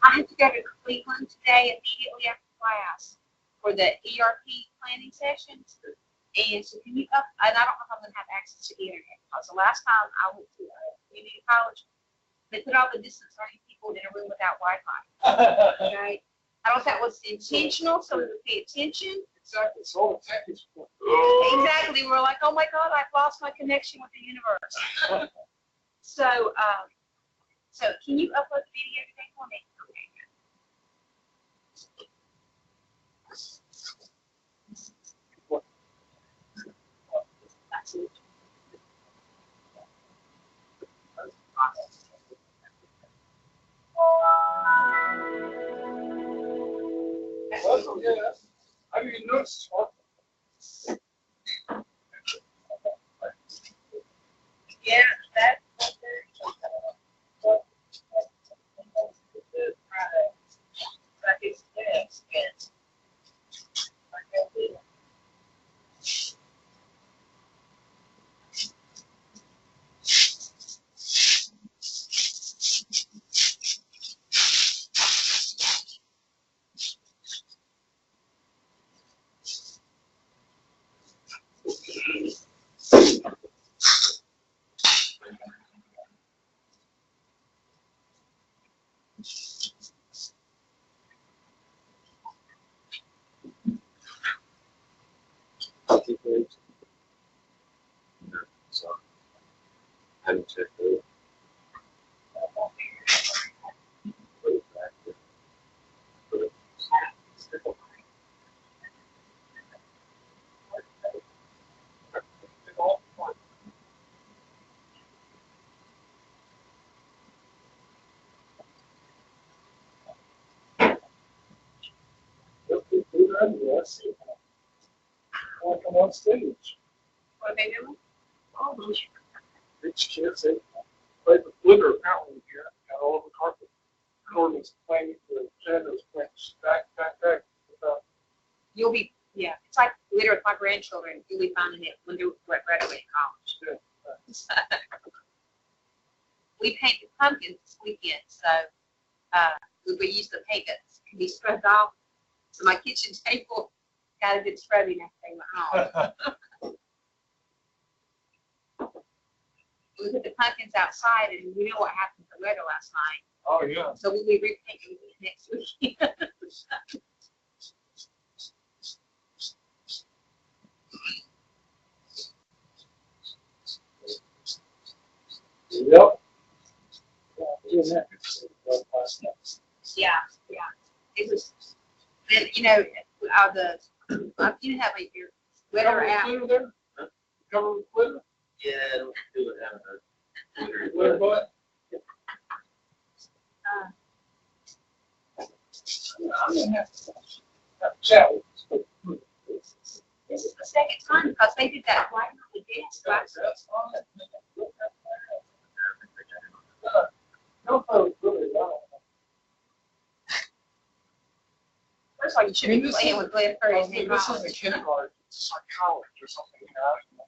I have to go to Cleveland today immediately after class for the ERP planning sessions. And so can you and I don't know if I'm going to have access to the internet because the last time I went to community college, they put all the distance learning people in a room without Wi-Fi. Okay? I don't know if that was intentional, so we would pay attention. Exactly. So Exactly. We're like, oh my God, I've lost my connection with the universe. So, so can you upload the video today for me? Okay. That's it. well, yeah. I didn't notice. Yeah, that's So, I haven't checked it. Yes. Want to come on stage? what are they doing? Oh, those rich kids, they played with glitter apparently here. Got all over the carpet. Gordon was playing the Jen was playing back. You'll be, yeah, it's like later with my grandchildren, you'll be finding it when they're graduating college. Yeah. We painted pumpkins this weekend, so we used the paint that can be scrubbed off. So my kitchen table got a good scrubbing after they went home. We put the pumpkins outside, and we know what happened to the weather last night. Oh yeah. So we'll be repainting it next weekend. Yep. Yeah, yeah. It was, and you know, you have like your weather app. There? Cover with glitter? Yeah, I don't do it out of Glitter butt? I'm gonna have to chat with you. This is the second time because they did that right on the desk. That's on it. No, really don't. First of all, you should be playing with glitter. This isn't kindergarten, it's like college or something, you know?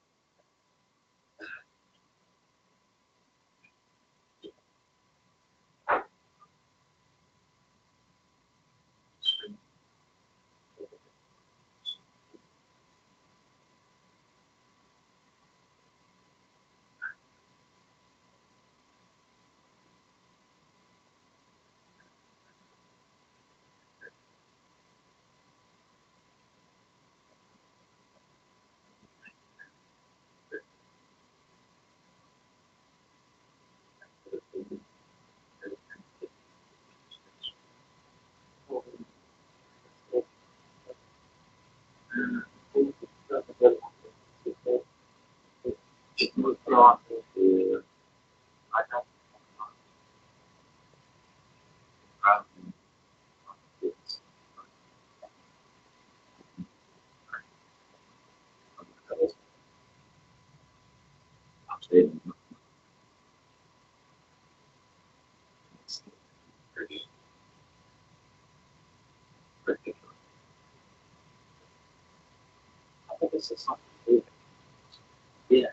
This is something. Yeah.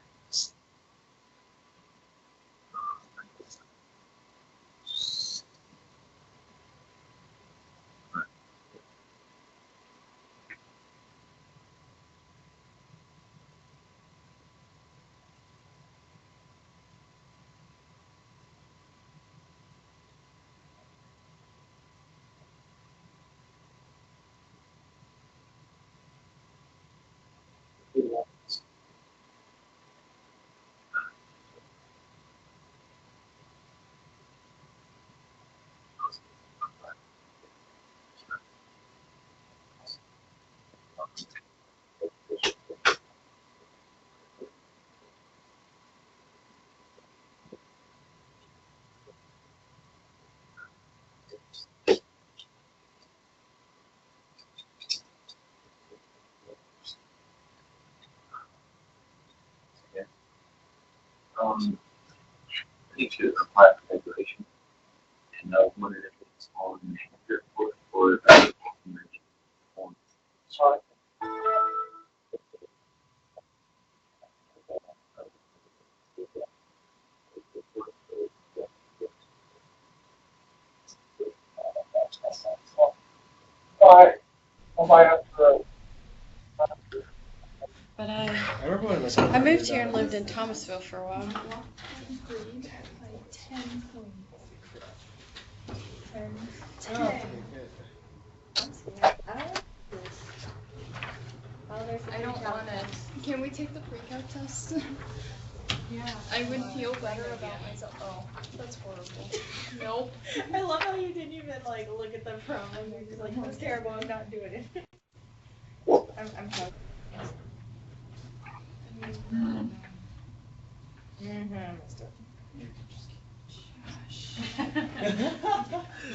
I need to apply for regulation and what it is on your for Sorry. Bye. Bye after. But I remember when this I moved here and lived in Thomasville for a while. I don't want it. Can we take the pre-calc test? Yeah. I would feel better about myself. Oh, that's horrible. Nope. I love how you didn't even like look at the problem. You're just like, that's terrible. I'm not doing it. I'm sorry.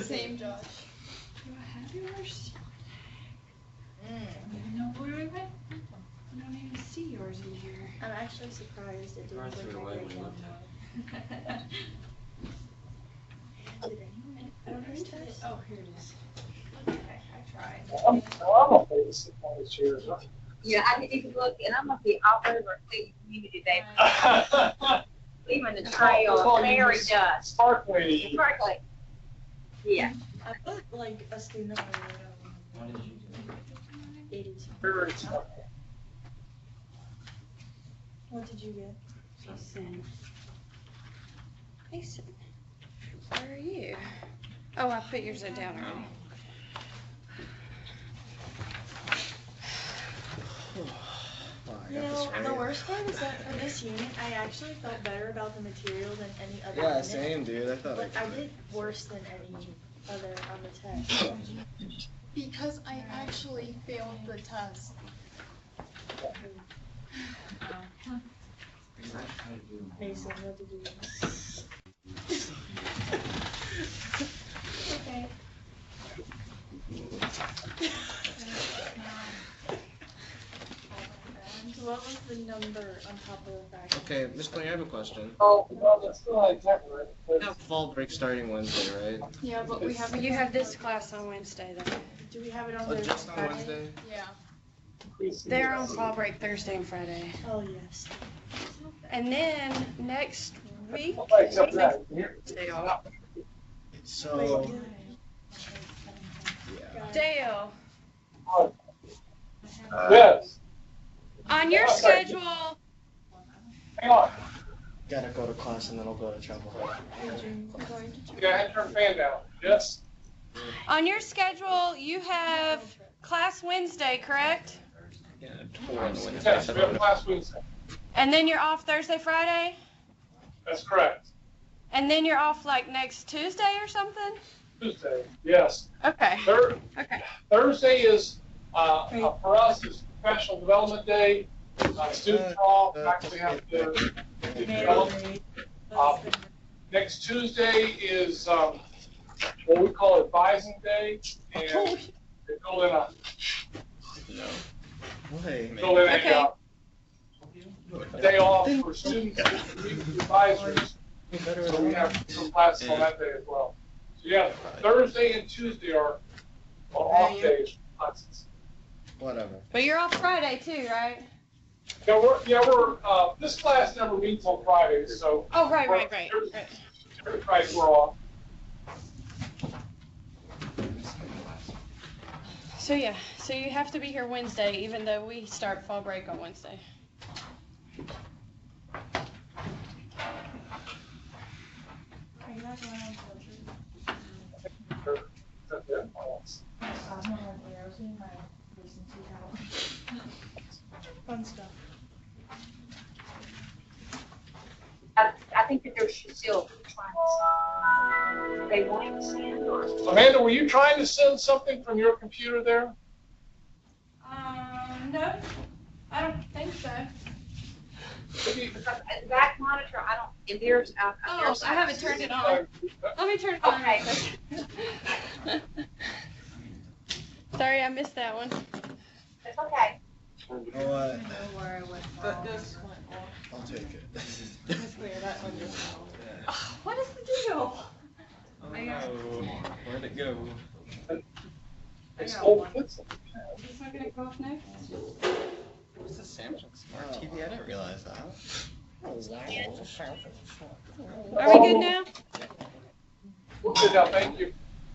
Same, Josh. Do I have yours? Mm. No, where we went? I don't even see yours in here. I'm actually surprised it didn't Ours look threw it like away it when we download. Did anyone First test? Oh, here it is. Okay, I tried. I'm afraid to sit on the chairs. Yeah, I didn't even look, and I'm gonna be all over Cleveland Community Day. Cleveland the trail, fairy dust. Sparkly. Sparkly. Yeah. I put like a student of What did you do? 80s. Very sparkly. What did you get? Jason. Jason. Where are you? Oh, I put yours down already. I You got this know, the right. worst part is that for this unit, I actually felt better about the material than any other Yeah, unit. same, dude. I thought But I did worse than any other on the test. Because I actually failed the test. Mason, what did you get? Okay. What was the number on top of the fact? Okay, Miss Clay, I have a question. Oh, well, that's still like that, right? We have fall break starting Wednesday, right? Yeah, but we have. You have this class on Wednesday, though. Do we have it on Oh, the just on Friday? Wednesday? Yeah. They're on fall break Thursday and Friday. Oh, yes. And then next week, Okay, except that. they are. So, yeah. Dale, Yes, on your schedule, hang on. Gotta go to class and then I'll go to chapel. Yeah, I had to turn the fan down. Yes, on your schedule, you have class Wednesday, correct? Yeah, tour on Wednesday. yes, we have class Wednesday. And then you're off Thursday, Friday? That's correct. And then you're off like next Tuesday or something? Tuesday, yes. Okay. Okay. Thursday is, for us, is professional development day. Students are off, faculty have to develop. Next Tuesday is, what we call advising day, and they fill in Okay. a day off for students to meet with advisors. So we have some classes on that day as well. So yeah, Thursday and Tuesday are off days for classes. Whatever. But you're off Friday too, right? We're this class never meets on Fridays, so. Oh, right. Every Friday we're off. So yeah, so you have to be here Wednesday, even though we start fall break on Wednesday. Are you guys going on That's it. I'm on arrows in my recent 2000. Fun stuff. I think that they're still trying to send. They wanting to send or? Amanda, were you trying to send something from your computer there? No, I don't think so. Because the back monitor, I don't, and there's, Oh, I haven't turned it on. Let me turn it on. Okay. Sorry, I missed that one. It's okay. You know what? Don't worry, went That wrong. just I'll take it. It's clear, that one just went What is the deal? Oh no. Where'd it go? It's got old one. pencil. Is this not gonna go off next? What's the Samsung Smart TV? I didn't realize that. Are we good now? Good now, thank you.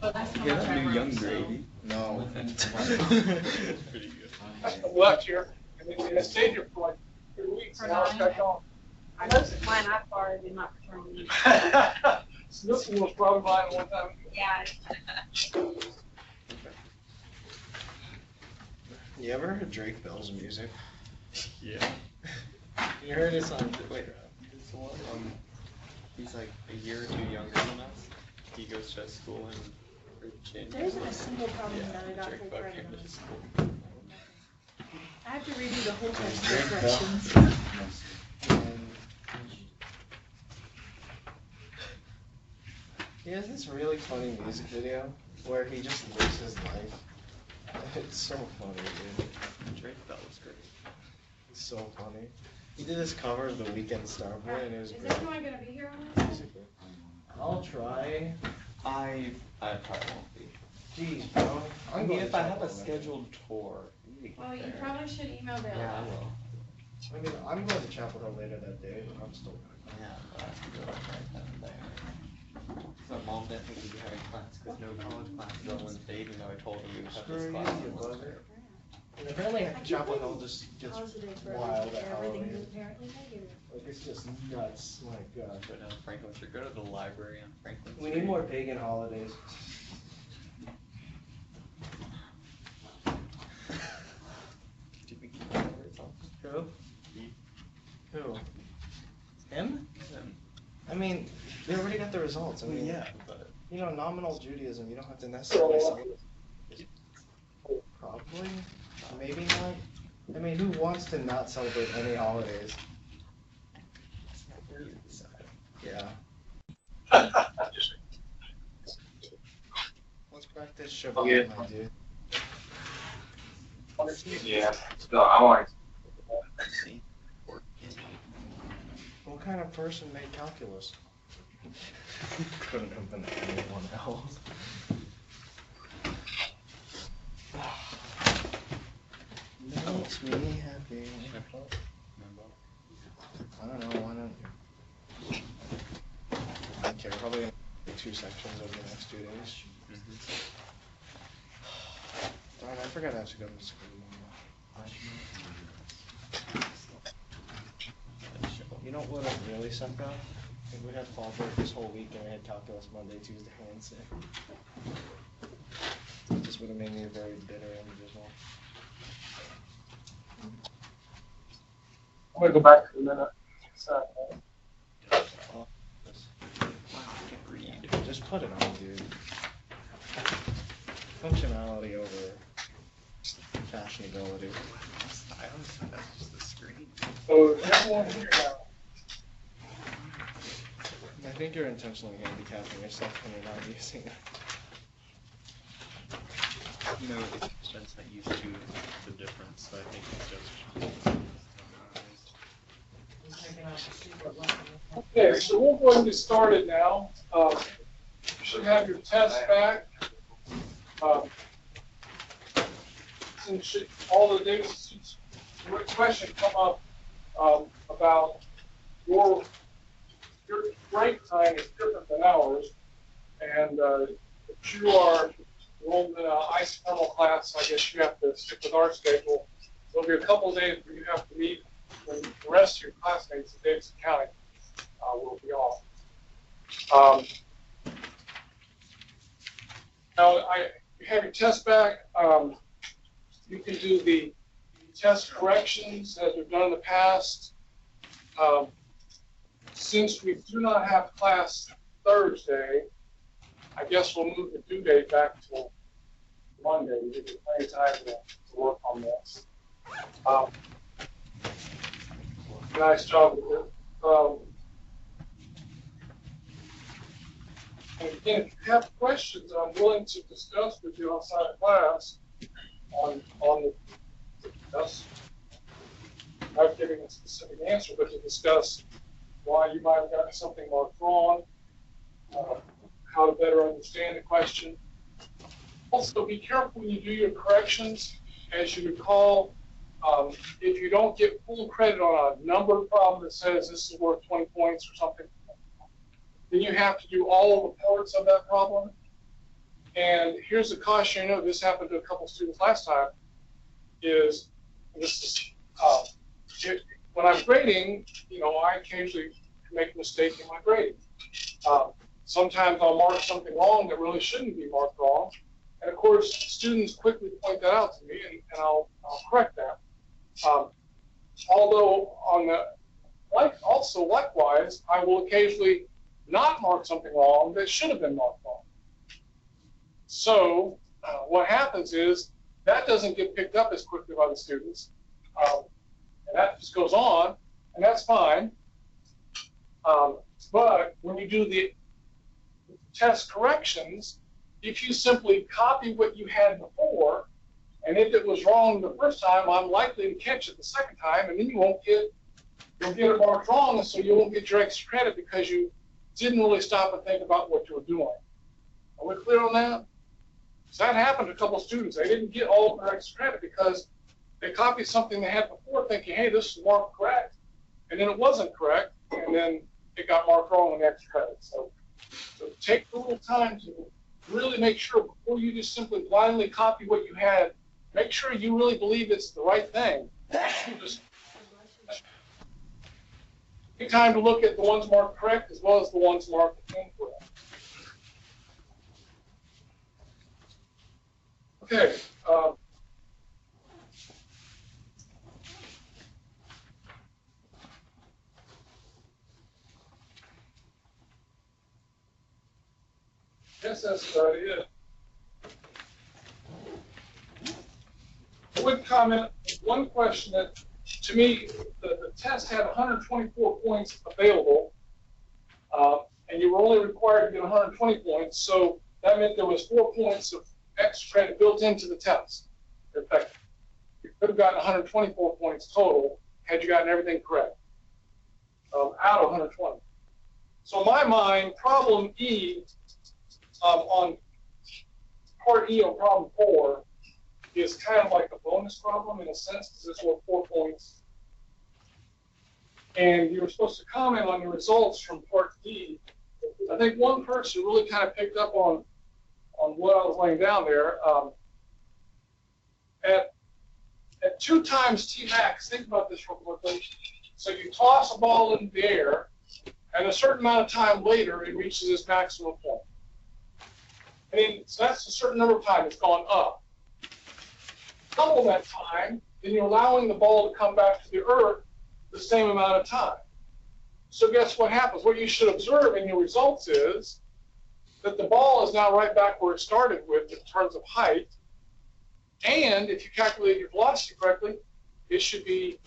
You got a new young Grady. No. It's pretty good. I left here, and then I stayed here for like 3 weeks, and now it's back on. I noticed that mine I borrowed in my fraternity. So this one was probably mine one time. Yeah. You ever heard Drake Bell's music? Yeah. You heard his song? Wait, this one, he's like a year or two younger than us. He goes to school in Virginia. There isn't a single problem Yeah, that I got Drake full Bell credit came to on. his school. I have to redo the whole text Drake Bell. corrections. He has this really funny music video where he just lives his life. It's so funny, dude. Drake Bell was great. It's so funny. He did this cover of The Weeknd Starboy and it was Is great. everyone gonna be here on this? Musically. I'll try. I probably won't be. Jeez, bro. I I'm mean, going if to I have a Chapel next scheduled tour, we need to Well, get you there. probably should email Bill. Yeah, I will. I mean, I'm going to Chapel Hill later that day, but I'm still gonna go. Yeah, but I have to go right then and there. So mom didn't think we'd be having class because no college classes on Wednesday, even though I told her we would have this Screw class you, on buzzer. Wednesday. And apparently Chapel Hill just gets Positive for wild at everything is Halloween. apparently negative. Like, it's just nuts. My God. But Franklin should go to the library on Franklin We Street. need more pagan holidays. Did we keep the words on? Who? Who? Him? Him. I mean, they already got the results. I mean, Yeah, but you know, nominal Judaism, you don't have to necessarily celebrate. Probably. Maybe not. I mean, who wants to not celebrate any holidays? it's not for you to decide. Yeah. Let's practice Shabbat, Okay. my dude. Yeah. So I want to see. What kind of person made calculus? Couldn't have been anyone else. Makes me happy. I don't know, why not? I don't care, probably gonna do 2 sections over the next 2 days. Darn, I forgot I have to go to school tomorrow. You know what would have really sucked out? If we had fall break this whole week and we had calculus Monday, Tuesday, Wednesday. It just would have made me very bitter and dismal. I'm gonna go back for a minute. Just put it on, dude. Functionality over fashionability. That's just the screen. So everyone here now. I think you're intentionally handicapping yourself when you're not using it. You know, it's just not used to the difference, so I think it's just. Okay, so we're going to start it now. You should have your test back. Since all the days, question come up about your break time is different than ours, and if you are enrolled in an isothermal class, I guess you have to stick with our schedule. There'll be a couple of days where you have to meet when the rest of your classmates in Davidson County will be off. Now, you have your test back. You can do the test corrections as we've done in the past. Since we do not have class Thursday, I guess we'll move the due date back to Monday. We give you plenty of time to work on this. Nice job with it. And again, if you have questions, I'm willing to discuss with you outside of class on the discuss. Not giving a specific answer, but to discuss why you might have gotten something marked wrong, how to better understand the question. Also, be careful when you do your corrections. As you recall, if you don't get full credit on a number problem that says this is worth 20 points or something, then you have to do all the parts of that problem. And here's a cautionary note. This happened to a couple students last time. When I'm grading, I occasionally make a mistake in my grading. Sometimes I'll mark something wrong that really shouldn't be marked wrong. And of course, students quickly point that out to me, and I'll correct that. Although also likewise, I will occasionally not mark something wrong that should have been marked wrong. So what happens is that doesn't get picked up as quickly by the students, and that just goes on, and that's fine. But when you do the test corrections, if you simply copy what you had before, and if it was wrong the first time, I'm likely to catch it the second time, and then you'll get it marked wrong, and so you won't get your extra credit because you didn't really stop and think about what you were doing. Are we clear on that? So that happened to a couple of students. They didn't get all of their extra credit because they copied something they had before thinking, hey, this is marked correct, and then it wasn't correct, and then it got marked wrong on the extra credit. So take a little time to really make sure before you just simply blindly copy what you had, make sure you really believe it's the right thing. Just take time to look at the ones marked correct as well as the ones marked incorrect. Okay. Guess that's about it. I would comment one question that, to me, the test had 124 points available, and you were only required to get 120 points, so that meant there was 4 points of extra credit built into the test. In fact, you could have gotten 124 points total had you gotten everything correct, out of 120. So in my mind, problem E, on part E on problem 4 is kind of like a bonus problem in a sense because it's worth 4 points. And you were supposed to comment on the results from part D. I think one person really kind of picked up on what I was laying down there. At 2 times T max, think about this real quickly. So you toss a ball into the air, and a certain amount of time later, it reaches its maximum point. So that's a certain number of times it's gone up. Double that time, then you're allowing the ball to come back to the earth the same amount of time. So guess what happens? What you should observe in your results is that the ball is now right back where it started with in terms of height. And if you calculate your velocity correctly, it should be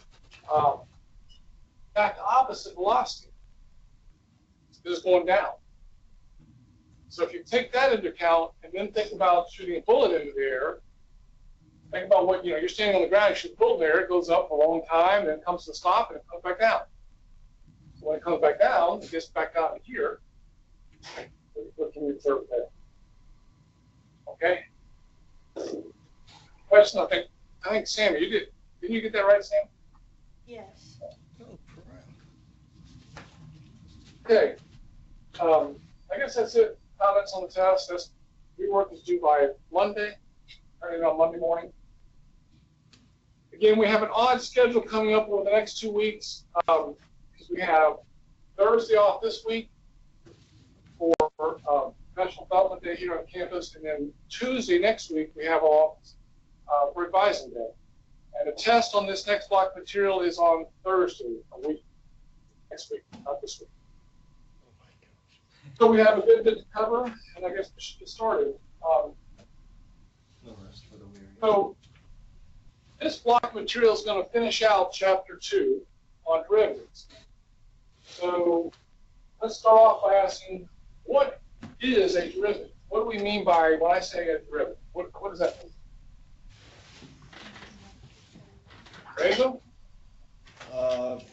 back to opposite velocity. It's going down. So if you take that into account and then think about shooting a bullet into the air, think about what, you're standing on the ground, you shoot a bullet in the air, it goes up for a long time, then it comes to a stop, and it comes back down. So when it comes back down, it gets back down to here. What can you observe there? Okay? Question, I think Sam, didn't you get that right, Sam? Yes. Okay. I guess that's it. Comments on the test. Rework is due by Monday, starting on Monday morning. Again, we have an odd schedule coming up over the next 2 weeks because we have Thursday off this week for Professional Development Day here on campus, and then Tuesday next week we have off for Advising Day. And the test on this next block material is on Thursday, a week, next week, not this week. So we have a good bit to cover, and I guess we should get started. No rest for the weary. So this block material is going to finish out chapter 2 on derivatives. So let's start off by asking, what is a derivative? What do we mean by when I say a derivative? What does that mean? Reza?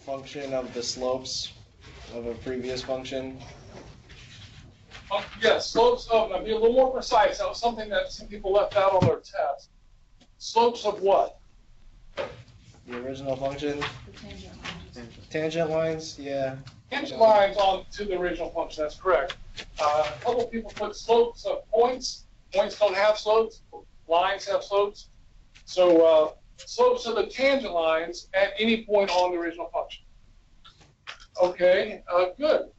Function of the slopes of a previous function. Yes, slopes of, I'll be a little more precise. That was something that some people left out on their test. Slopes of what? The original function. Tangent lines, yeah. Tangent lines on to the original function, that's correct. A couple of people put slopes of points. Points don't have slopes. Lines have slopes. So slopes of the tangent lines at any point on the original function. Okay, good.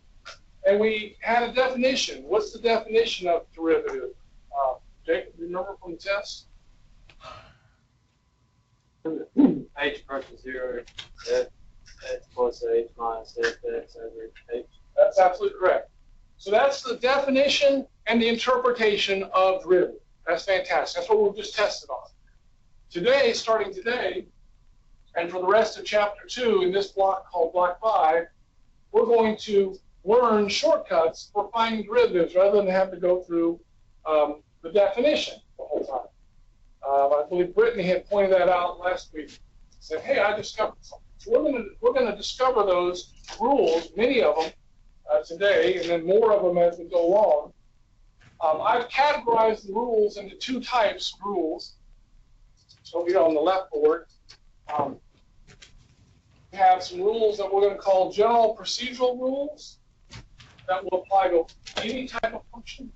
And we had a definition. What's the definition of derivative? Jake, remember from the test? H approaches 0, f plus h minus fx over h. That's absolutely correct. So that's the definition and the interpretation of derivative. That's fantastic. That's what we've just tested on. Today, starting today, and for the rest of chapter 2 in this block called block 5, we're going to learn shortcuts for finding derivatives rather than have to go through the definition the whole time. I believe Brittany had pointed that out last week. Said, "Hey, I discovered something." So we're gonna discover those rules, many of them today, and then more of them as we go along. I've categorized the rules into 2 types of rules. So here on the left board, we have some rules that we're going to call general procedural rules that will apply to any type of function.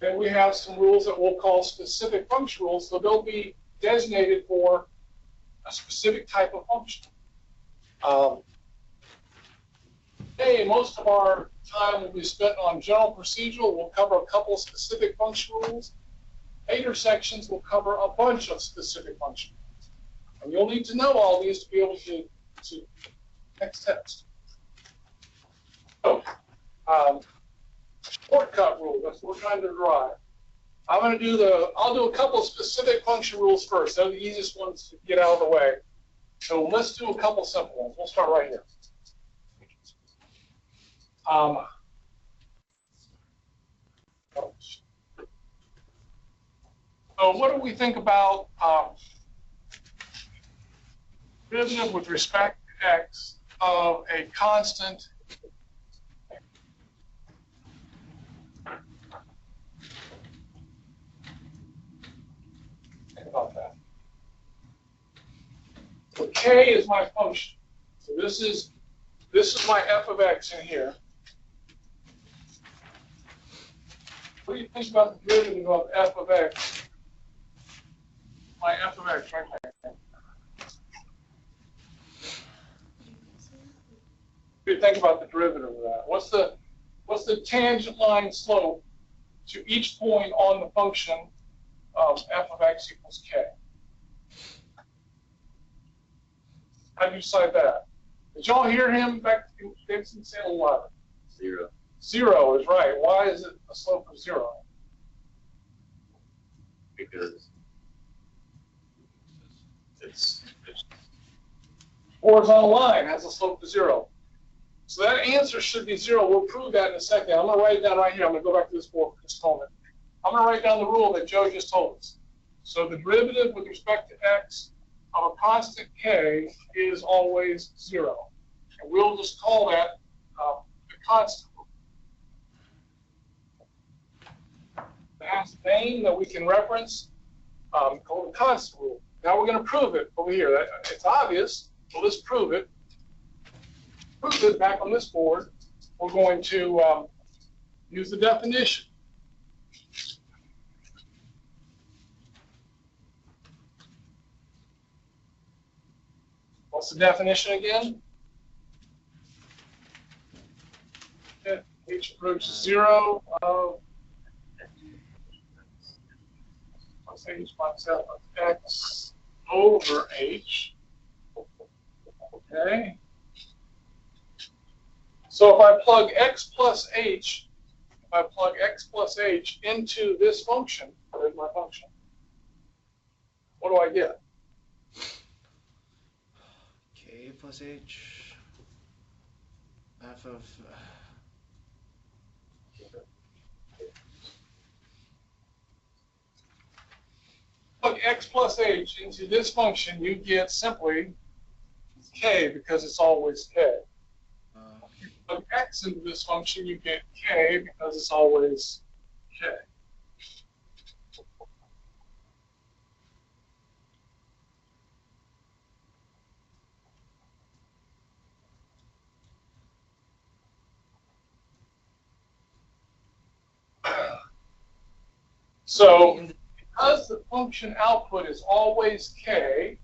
Then we have some rules that we'll call specific function rules, so they'll be designated for a specific type of function. Today, most of our time will be spent on general procedural. We'll cover a couple of specific function rules. Later sections will cover a bunch of specific function rules. And you'll need to know all these to be able to next test. So, shortcut rule, that's what we're trying to derive. I'll do a couple of specific function rules first. They're the easiest ones to get out of the way. So let's do a couple simple ones. We'll start right here. So what do we think about derivative with respect to x of a constant think about that. So k is my function. So this is my f of x in here. What do you think about the derivative of f of x? My f of x right there. What do you think about the derivative of that? What's the tangent line slope to each point on the function of f of x equals k? How do you decide that? Did y'all hear him back in Dixon say 11? 0. 0 is right. Why is it a slope of 0? Because it's Horizontal line has a slope of 0. So that answer should be 0. We'll prove that in a second. I'm going to write it down right here. I'm going to go back to this board for just a moment. I'm going to write down the rule that Joe just told us. So the derivative with respect to x of a constant k is always 0. And we'll just call that the constant rule. It has a name that we can reference called the constant rule. Now we're going to prove it over here. It's obvious, so let's prove it. Prove it back on this board. We're going to use the definition. What's the definition again? H approaches 0 of H minus f of x over h. Okay. So if I plug x plus h, into this function, there's my function, what do I get? K plus h f of Plug x plus h into this function, you get simply k because it's always k. Plug x into this function, you get k because it's always k. So because the function output is always k,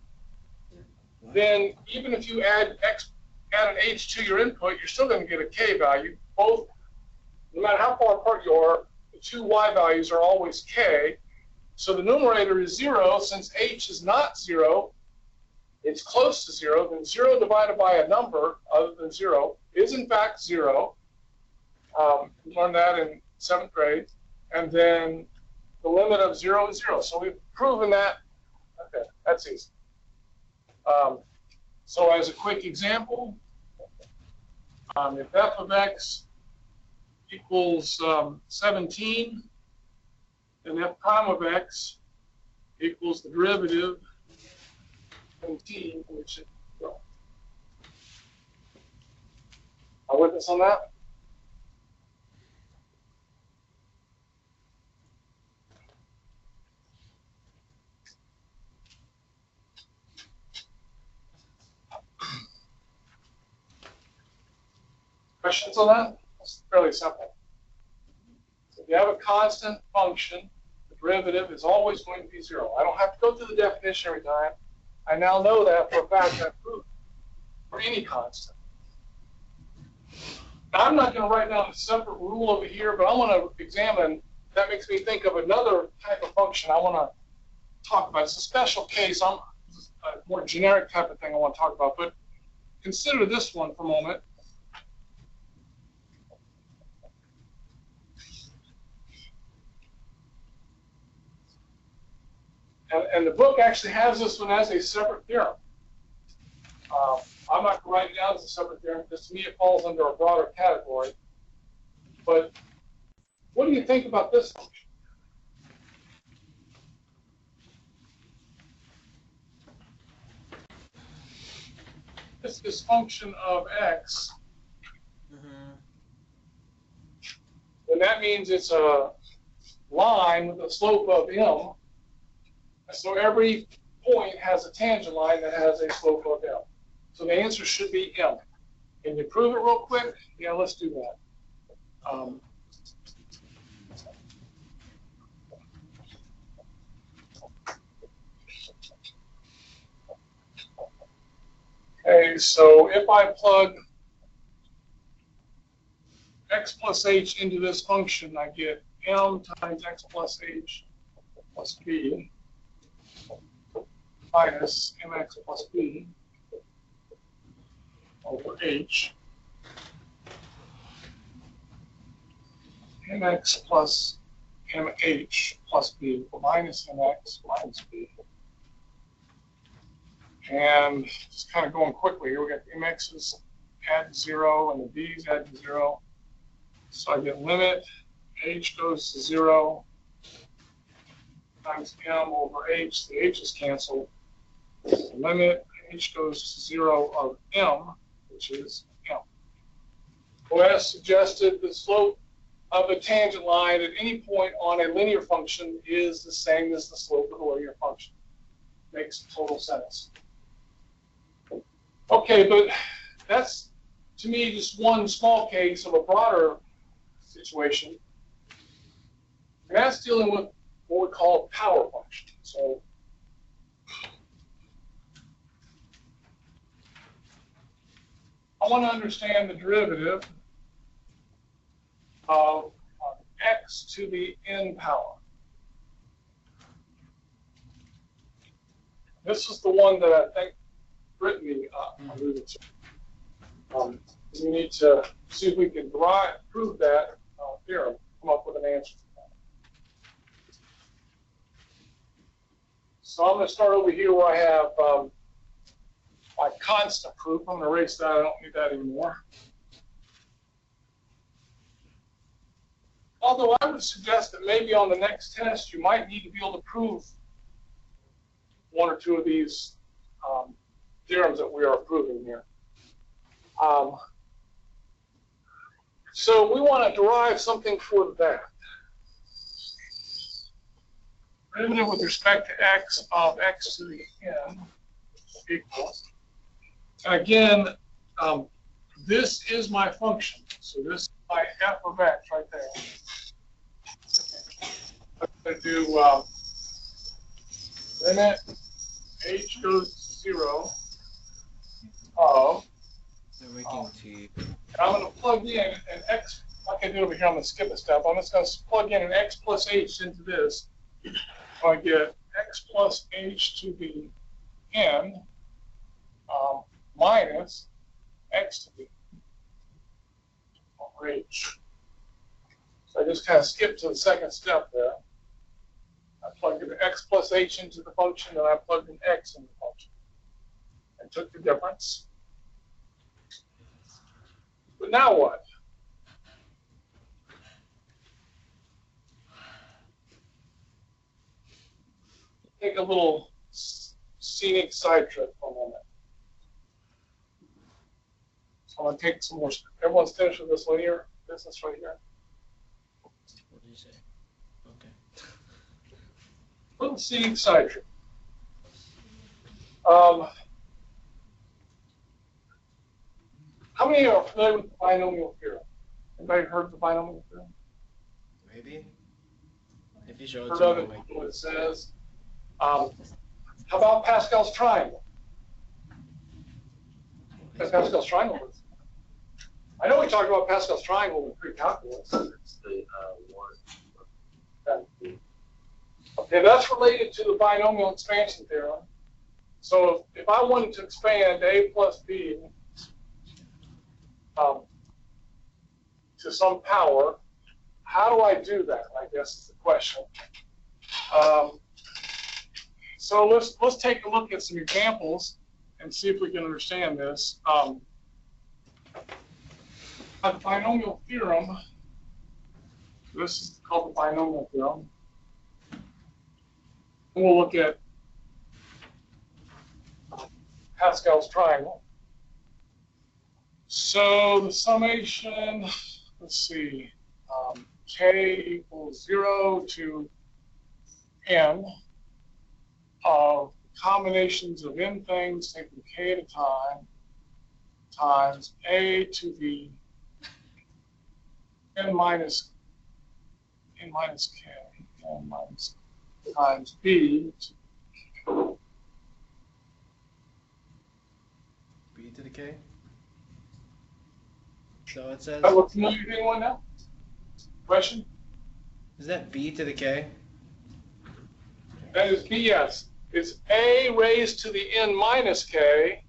then even if you add an h to your input, you're still going to get a k value. Both, no matter how far apart you are, the two y values are always k. So the numerator is 0. Since h is not 0, it's close to 0. Then 0 divided by a number other than 0 is in fact 0. We learned that in 7th grade. And then the limit of 0 is 0. So we've proven that. Okay, that's easy. So as a quick example, if f of x equals 17, then f prime of x equals the derivative of t, which is 0. A witness on that? Questions on that? It's fairly simple. So if you have a constant function, the derivative is always going to be 0. I don't have to go through the definition every time. I now know that for a fact. I've proved for any constant. Now, I'm not going to write down a separate rule over here, but I want to examine. That makes me think of another type of function I want to talk about. It's a special case. A more generic type of thing I want to talk about. But consider this one for a moment. And the book actually has this one as a separate theorem. I'm not going to write it down as a separate theorem because to me it falls under a broader category. But what do you think about this function? This function of x, and that means it's a line with a slope of m. So every point has a tangent line that has a slope of m. So the answer should be m. Can you prove it real quick? Yeah, let's do that. Okay, so if I plug x plus h into this function, I get m times x plus h plus b minus mx plus b over h. Mx plus mh plus b minus mx minus b. And just kind of going quickly here, we got the mx's add 0 and the b's add 0. So I get limit h goes to 0 times m over h. The h's canceled. The limit h goes to 0 of m, which is m. Well, as suggested, the slope of a tangent line at any point on a linear function is the same as the slope of a linear function. Makes total sense. Okay, but that's, to me, just one small case of a broader situation. And that's dealing with what we call a power function. So I want to understand the derivative of x to the n power. This is the one that I think Brittany alluded to. We need to see if we can prove that theorem, come up with an answer to that. So I'm going to start over here where I have my constant proof. I'm going to erase that. I don't need that anymore. Although I would suggest that maybe on the next test, you might need to be able to prove one or two of these theorems that we are proving here. So we want to derive something for that. Derivative with respect to x of x to the n equals. And again, this is my function. So this is my f of x right there. I'm going to do limit h goes to 0 of. I'm going to plug in an x, like I did over here. I'm going to skip a step. I'm just going to plug in an x plus h into this. I get x plus h to the n minus x to the or h. So I just kind of skipped to the second step there. I plugged in x plus h into the function, and I plugged in x into the function. And took the difference. But now what? Take a little scenic side trip for a moment. So I'm going to take some more. Everyone's finished with this linear business right here. What did you say? Okay. Little scenic side trip. How many are familiar with the binomial theorem? Anybody heard of the binomial theorem? Maybe. If you show it Heard to of me, it? I'll make What it says. How about Pascal's triangle? Pascal's triangle is. I know we talked about Pascal's triangle in pre-calculus. It's the one. Okay, that's related to the binomial expansion theorem. So if I wanted to expand a plus b to some power, how do I do that? I guess is the question. So let's take a look at some examples and see if we can understand this. The binomial theorem. This is called the binomial theorem. And we'll look at Pascal's triangle. So the summation, let's see, k equals 0 to n of combinations of n things taken k at a time times a to the n minus k, n minus times b to B to the K? So it says. that look familiar to anyone now? Question? Is that B to the K? That is b, yes. It's a raised to the n minus k.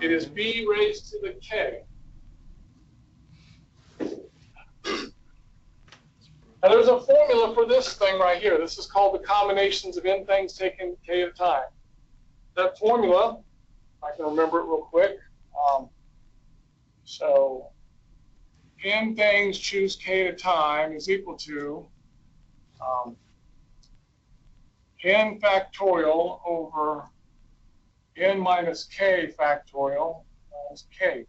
It is b raised to the k. Now there's a formula for this thing right here. This is called the combinations of n things taken k at a time. That formula, I can remember it real quick. So n things choose k at a time is equal to n factorial over n minus k factorial minus k.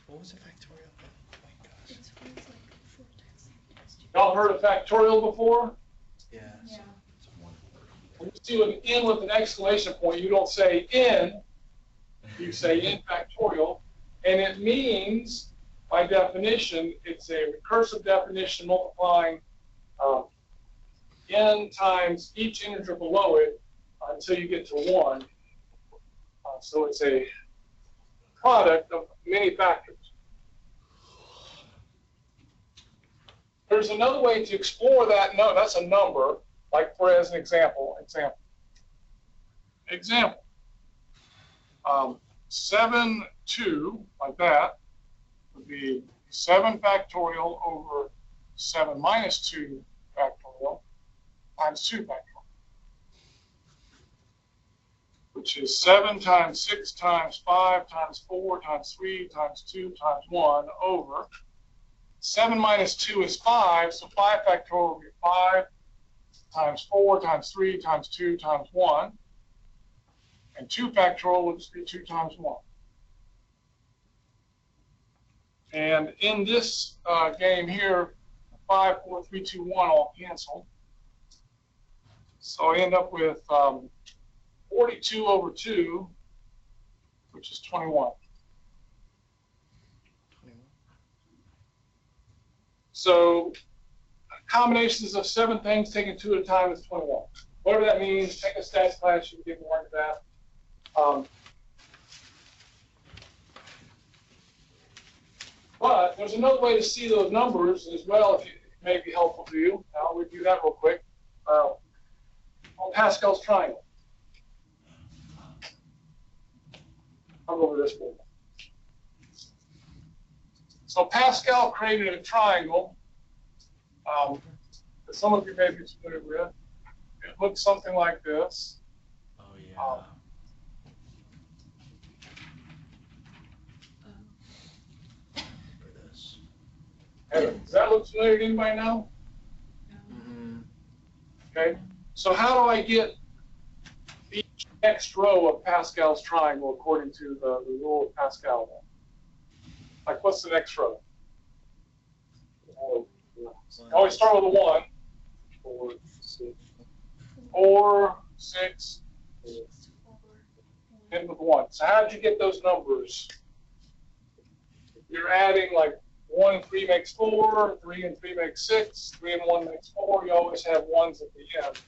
What was the factorial? Oh my gosh. Y'all heard of factorial before? Yeah. When you see an n with an exclamation point, you don't say n, you say n factorial, and it means, by definition, it's a recursive definition multiplying n times each integer below it until you get to 1. So it's a product of many factors. There's another way to explore that. No, that's a number. Like for as an example. 7, 2, like that, would be 7 factorial over 7 minus 2 factorial times 2 factorial, which is 7 times 6 times 5 times 4 times 3 times 2 times 1 over 7 minus 2 is 5, so 5 factorial will be 5 times 4 times 3 times 2 times 1, and 2 factorial will just be 2 times 1. And in this game here, 5, 4, 3, 2, 1 all cancel. So I end up with 42 over 2, which is 21. So combinations of 7 things taken 2 at a time is 21. Whatever that means, take a stats class, you can get more into that. But there's another way to see those numbers as well, if it may be helpful to you. I'll review that real quick. On Pascal's triangle. I'll go over this one. So Pascal created a triangle that some of you may be familiar with. It looks something like this. Oh, yeah. Does that look familiar to anybody now? Mm-hmm. Okay. So how do I get each next row of Pascal's triangle according to the rule of Pascal? Like, what's the next row? I always start with a 1. 4, 6, end with 1. So how did you get those numbers? You're adding like 1 and 3 makes 4, 3 and 3 makes 6, 3 and 1 makes 4. You always have 1s at the end.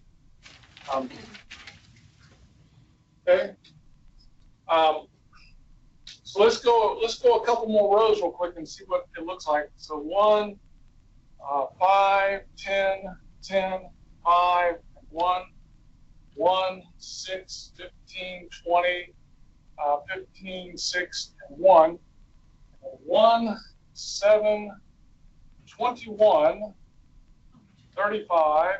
Okay. So let's go a couple more rows real quick and see what it looks like. So 1, 5, 10, 10, 5, 1, 1, 6, 15, 20, 15, 6, and 1, 1, 7, 21, 35,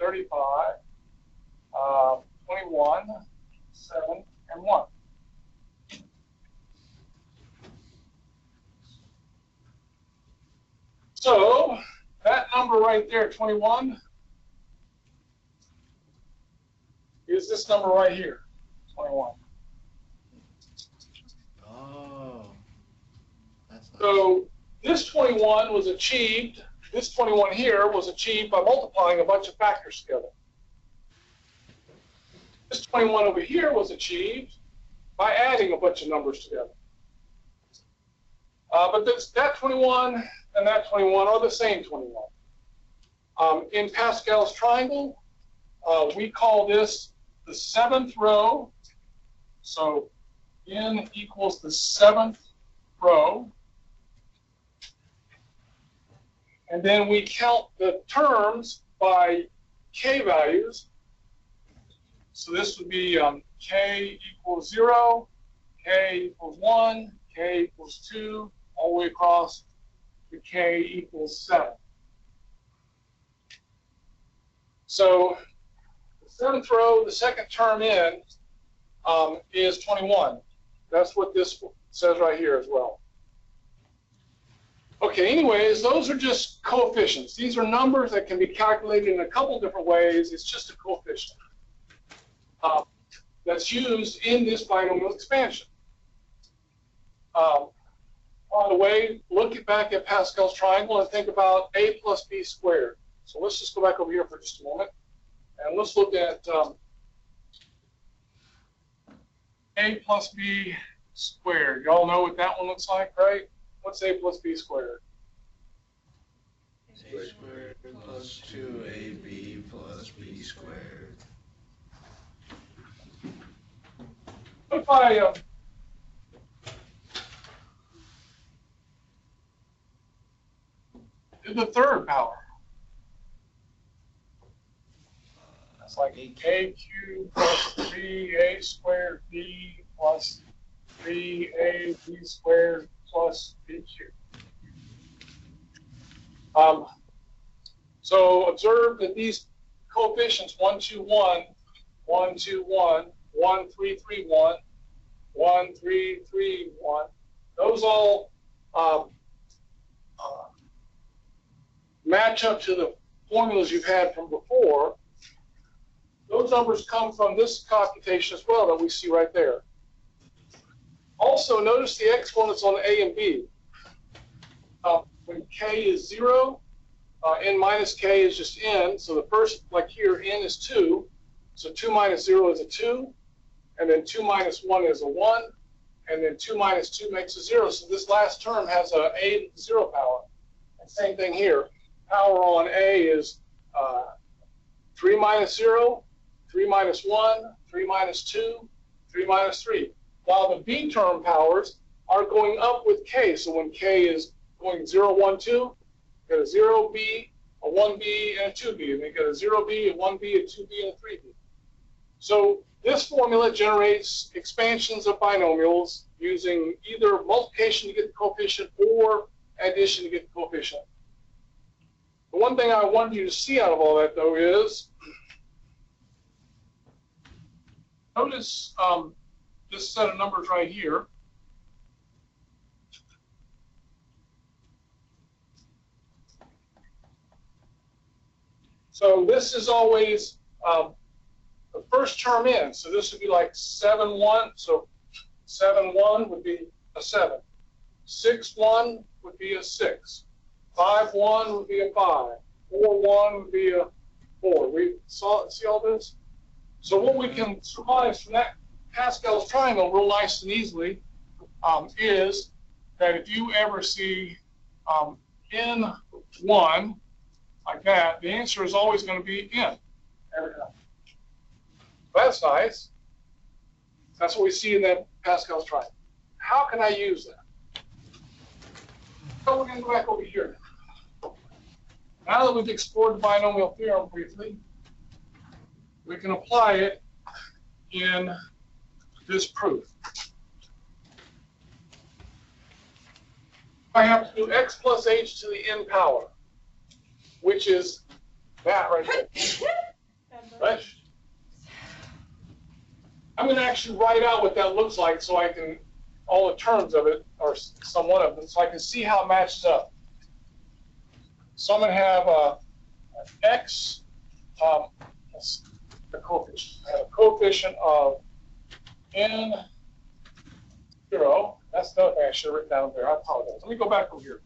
35, 21, 7, and 1. So that number right there, 21, is this number right here, 21. Oh, that's nice. So this 21 was achieved, this 21 here was achieved by multiplying a bunch of factors together. This 21 over here was achieved by adding a bunch of numbers together. But that 21 and that 21 are the same 21. In Pascal's triangle, we call this the 7th row. So n equals the 7th row. And then we count the terms by k values. So this would be k equals 0, k equals 1, k equals 2, all the way across to k equals 7. So the 7th row, the second term in, is 21. That's what this says right here as well. Okay, anyways, those are just coefficients. These are numbers that can be calculated in a couple different ways. It's just a coefficient that's used in this binomial expansion. By the way, look back at Pascal's triangle and think about a plus b squared. So let's just go back over here for just a moment. And let's look at a plus b squared. Y'all know what that one looks like, right? What's a plus b squared? A squared plus 2ab plus b squared. What if I did the third power? It's like a cubed plus 3a squared b plus 3ab squared plus b cubed. So observe that these coefficients 1, 2, 1, 1, 2, 1, 1, 3, 3, 1, 1, 3, 3, 1, those all match up to the formulas you've had from before. Those numbers come from this computation as well that we see right there. Also, notice the exponents on A and B. When k is 0, n minus k is just n. So the first, like here, n is 2. So 2 minus 0 is a 2. And then 2 minus 1 is a 1. And then 2 minus 2 makes a 0. So this last term has a 0 power. And same thing here. Power on A is 3 minus 0, 3 minus 1, 3 minus 2, 3 minus 3. While the B term powers are going up with k. So when k is going 0, 1, 2, you get a 0B, a 1B, and a 2B. And then you get a 0B, a 1B, a 2B, and a 3B. So this formula generates expansions of binomials using either multiplication to get the coefficient or addition to get the coefficient. The one thing I wanted you to see out of all that, though, is notice this set of numbers right here. So this is always the first term in. So this would be like 7, 1. So 7, 1 would be a 7. 6, 1 would be a 6. 5, 1 would be a 5. 4, 1 would be a 4. We see all this? So what we can surmise from that Pascal's triangle real nice and easily is that if you ever see n1 like that, the answer is always going to be n every time. That's nice. That's what we see in that Pascal's triangle. How can I use that? So we're going to go back over here. Now that we've explored the binomial theorem briefly, we can apply it in this proof. I have to do x plus h to the n power, which is that right there. Right? I'm going to actually write out what that looks like so I can, all the terms of it, or somewhat of them, so I can see how it matches up. So I'm going to have x, the coefficient. I have a coefficient of n0. That's another thing I should have written down there. I apologize. Let me go back over here.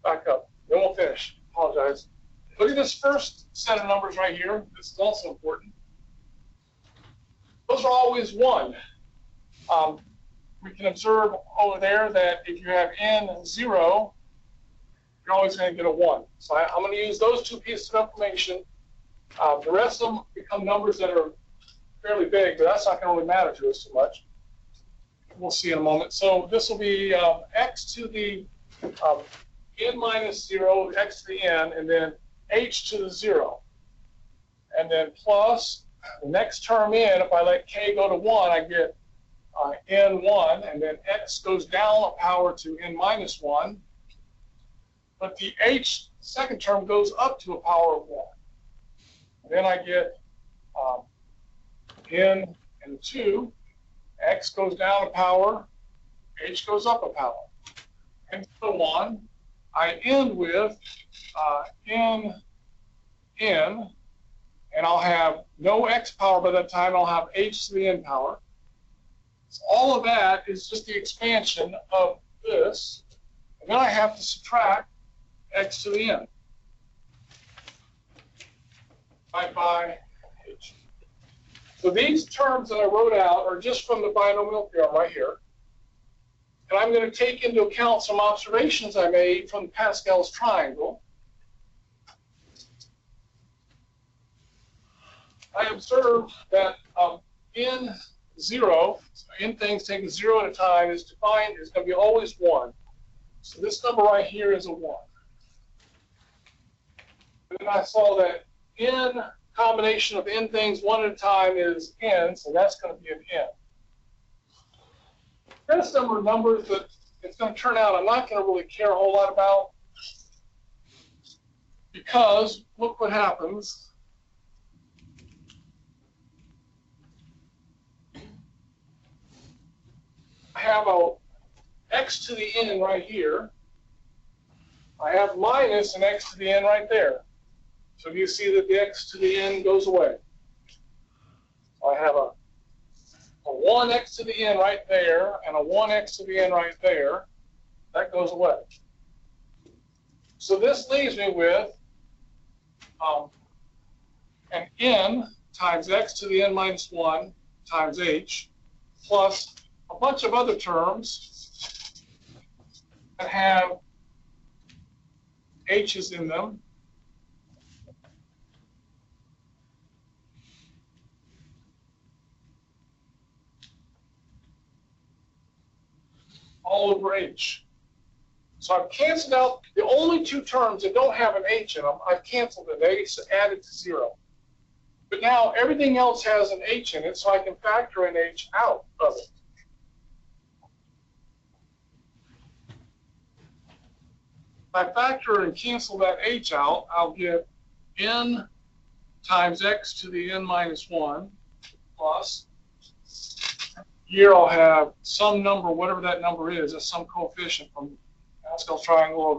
Back up. Then we'll finish. Apologize. Look at this first set of numbers right here. This is also important. Those are always 1. We can observe over there that if you have n0, you're always going to get a 1. So I'm going to use those two pieces of information. The rest of them become numbers that are fairly big, but that's not going to really matter to us too much. We'll see in a moment. So this will be x to the n minus 0, x to the n, and then h to the 0. And then plus the next term in, if I let k go to 1, I get n1, and then x goes down a power to n minus 1. But the h second term goes up to a power of 1. And then I get n and 2. X goes down a power, h goes up a power, and so on. I end with n, and I'll have no x power by that time. I'll have h to the n power. So all of that is just the expansion of this. And then I have to subtract x to the n by h. So these terms that I wrote out are just from the binomial theorem right here. And I'm going to take into account some observations I made from Pascal's triangle. I observed that n0, n things taken 0 at a time, is defined is going to be always 1. So this number right here is a 1. And then I saw that combination of n things one at a time is n, so that's going to be an n. This number of numbers that it's going to turn out I'm not going to really care a whole lot about, because look what happens. I have a x to the n right here. I have minus an x to the n right there. So you see that the x to the n goes away. So I have a 1x to the n right there and a 1x to the n right there. That goes away. So this leaves me with an n times x to the n minus 1 times h plus a bunch of other terms that have h's in them. All over h. So I've canceled out the only two terms that don't have an h in them. I've canceled it. They added to 0. But now everything else has an h in it, so I can factor an h out of it. If I factor and cancel that h out, I'll get n times x to the n minus 1 plus. Here I'll have some number, whatever that number is, that's some coefficient from Pascal's triangle or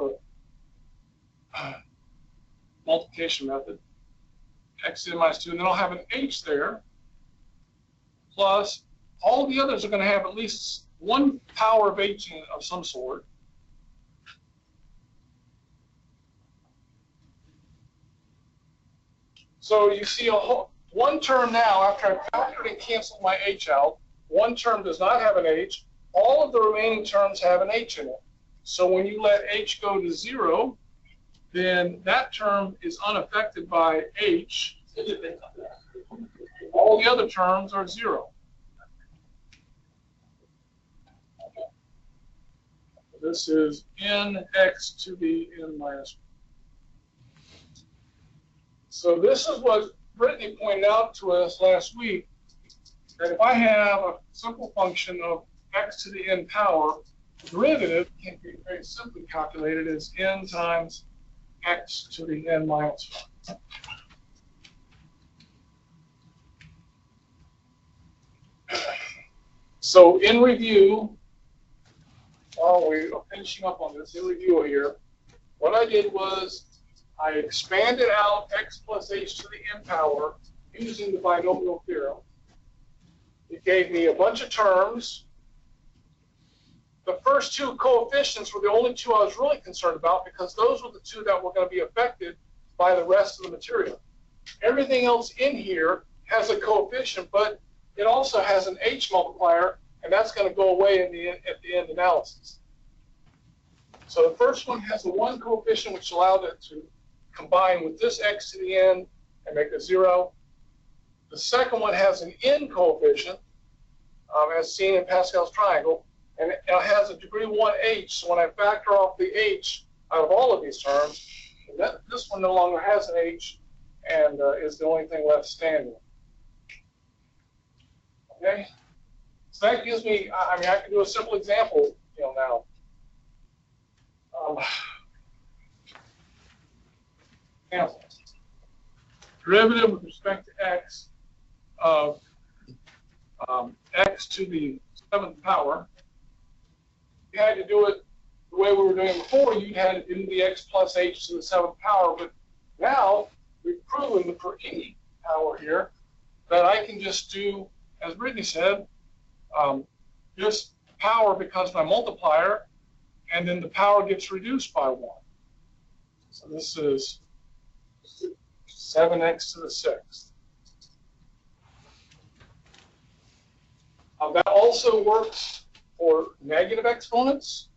the multiplication method, x to the n minus 2, and then I'll have an h there, plus all the others are going to have at least one power of h of some sort. So you see one term now, after I've factored and canceled my h out, one term does not have an h. All of the remaining terms have an h in it. So when you let h go to 0, then that term is unaffected by h. All the other terms are 0. This is nx to the n minus 1. So this is what Brittany pointed out to us last week, that if I have a simple function of x to the n power, the derivative can be very simply calculated as n times x to the n minus 1. So in review, while we are finishing up on this, in review here, what I did was I expanded out x plus h to the n power using the binomial theorem. It gave me a bunch of terms. The first two coefficients were the only two I was really concerned about, because those were the two that were going to be affected by the rest of the material. Everything else in here has a coefficient, but it also has an h multiplier, and that's going to go away at the end analysis. So the first one has a 1 coefficient, which allowed it to combine with this x to the n and make a 0. The second one has an n coefficient, as seen in Pascal's triangle, and it has a degree 1 h. So when I factor off the h out of all of these terms, this one no longer has an h and is the only thing left standing. Okay, so that gives me, I mean, I can do a simple example, now. Example. Derivative with respect to x of x to the 7th power. You had to do it the way we were doing before. You had to do the x plus h to the 7th power, but now we've proven that for any power here that I can just do, as Brittany said, this power becomes my multiplier, and then the power gets reduced by 1. So this is 7x to the 6th. That also works for negative exponents.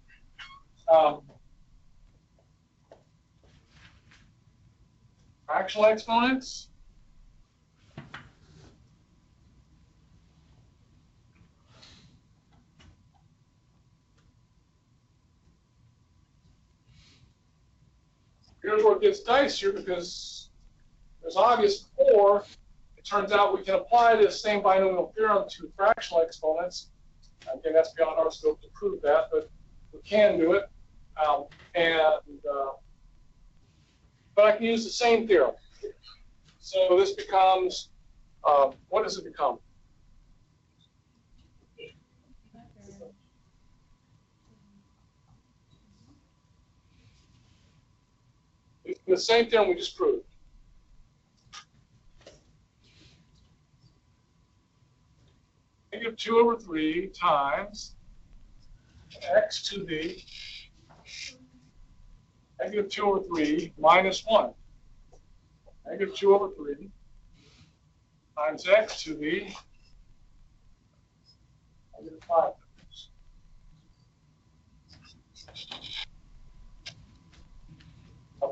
Fractional exponents. Here's where it gets dicier, because there's obvious 4 or it turns out we can apply this same binomial theorem to fractional exponents. Again, that's beyond our scope to prove that, but we can do it. But I can use the same theorem. So this becomes, what does it become? It's the same theorem we just proved. Negative 2 over 3 times x to the negative 2 over 3 minus 1. Negative 2 over 3 times x to the negative 5.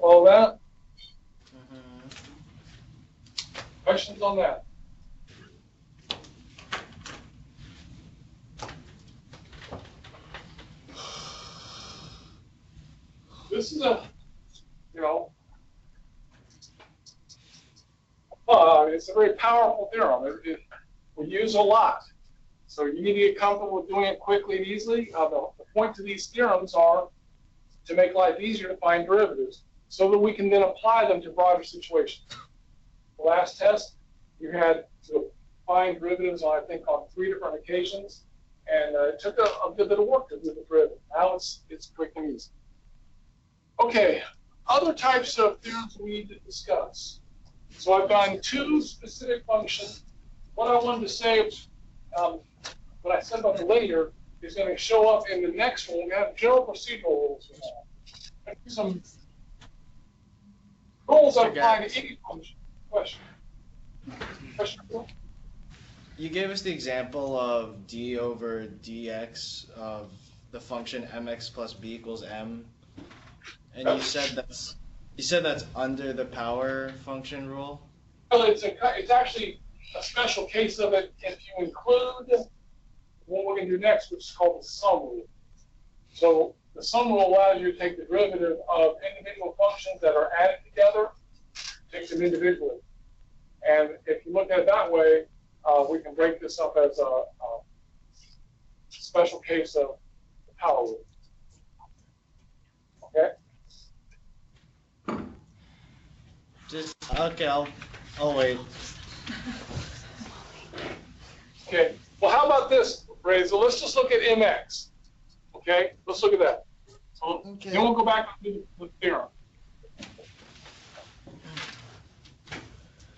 Follow that? Questions on that? This is a, it's a very powerful theorem. We use a lot. So you need to get comfortable with doing it quickly and easily. The point to these theorems are to make life easier to find derivatives so that we can then apply them to broader situations. The last test, you had to find derivatives, I think, on 3 different occasions, and it took a good bit of work to do the derivative. Now it's quick and easy. Okay, other types of theorems we need to discuss. So I've done 2 specific functions. What I wanted to say, what I said about the linear, is going to show up in the next one. We have general procedural rules. Some rules that apply to any function. Question? You gave us the example of d over dx of the function mx plus b equals m, and you said that's under the power function rule. Well, it's actually a special case of it if you include what we're going to do next, which is called the sum rule. So the sum rule allows you to take the derivative of individual functions that are added together, take them individually. And if you look at it that way, we can break this up as a special case of the power rule. Okay? Okay, I'll wait. Okay. Well, how about this, Ray? So let's just look at mx. Okay? Let's look at that. So then we'll go back to the theorem.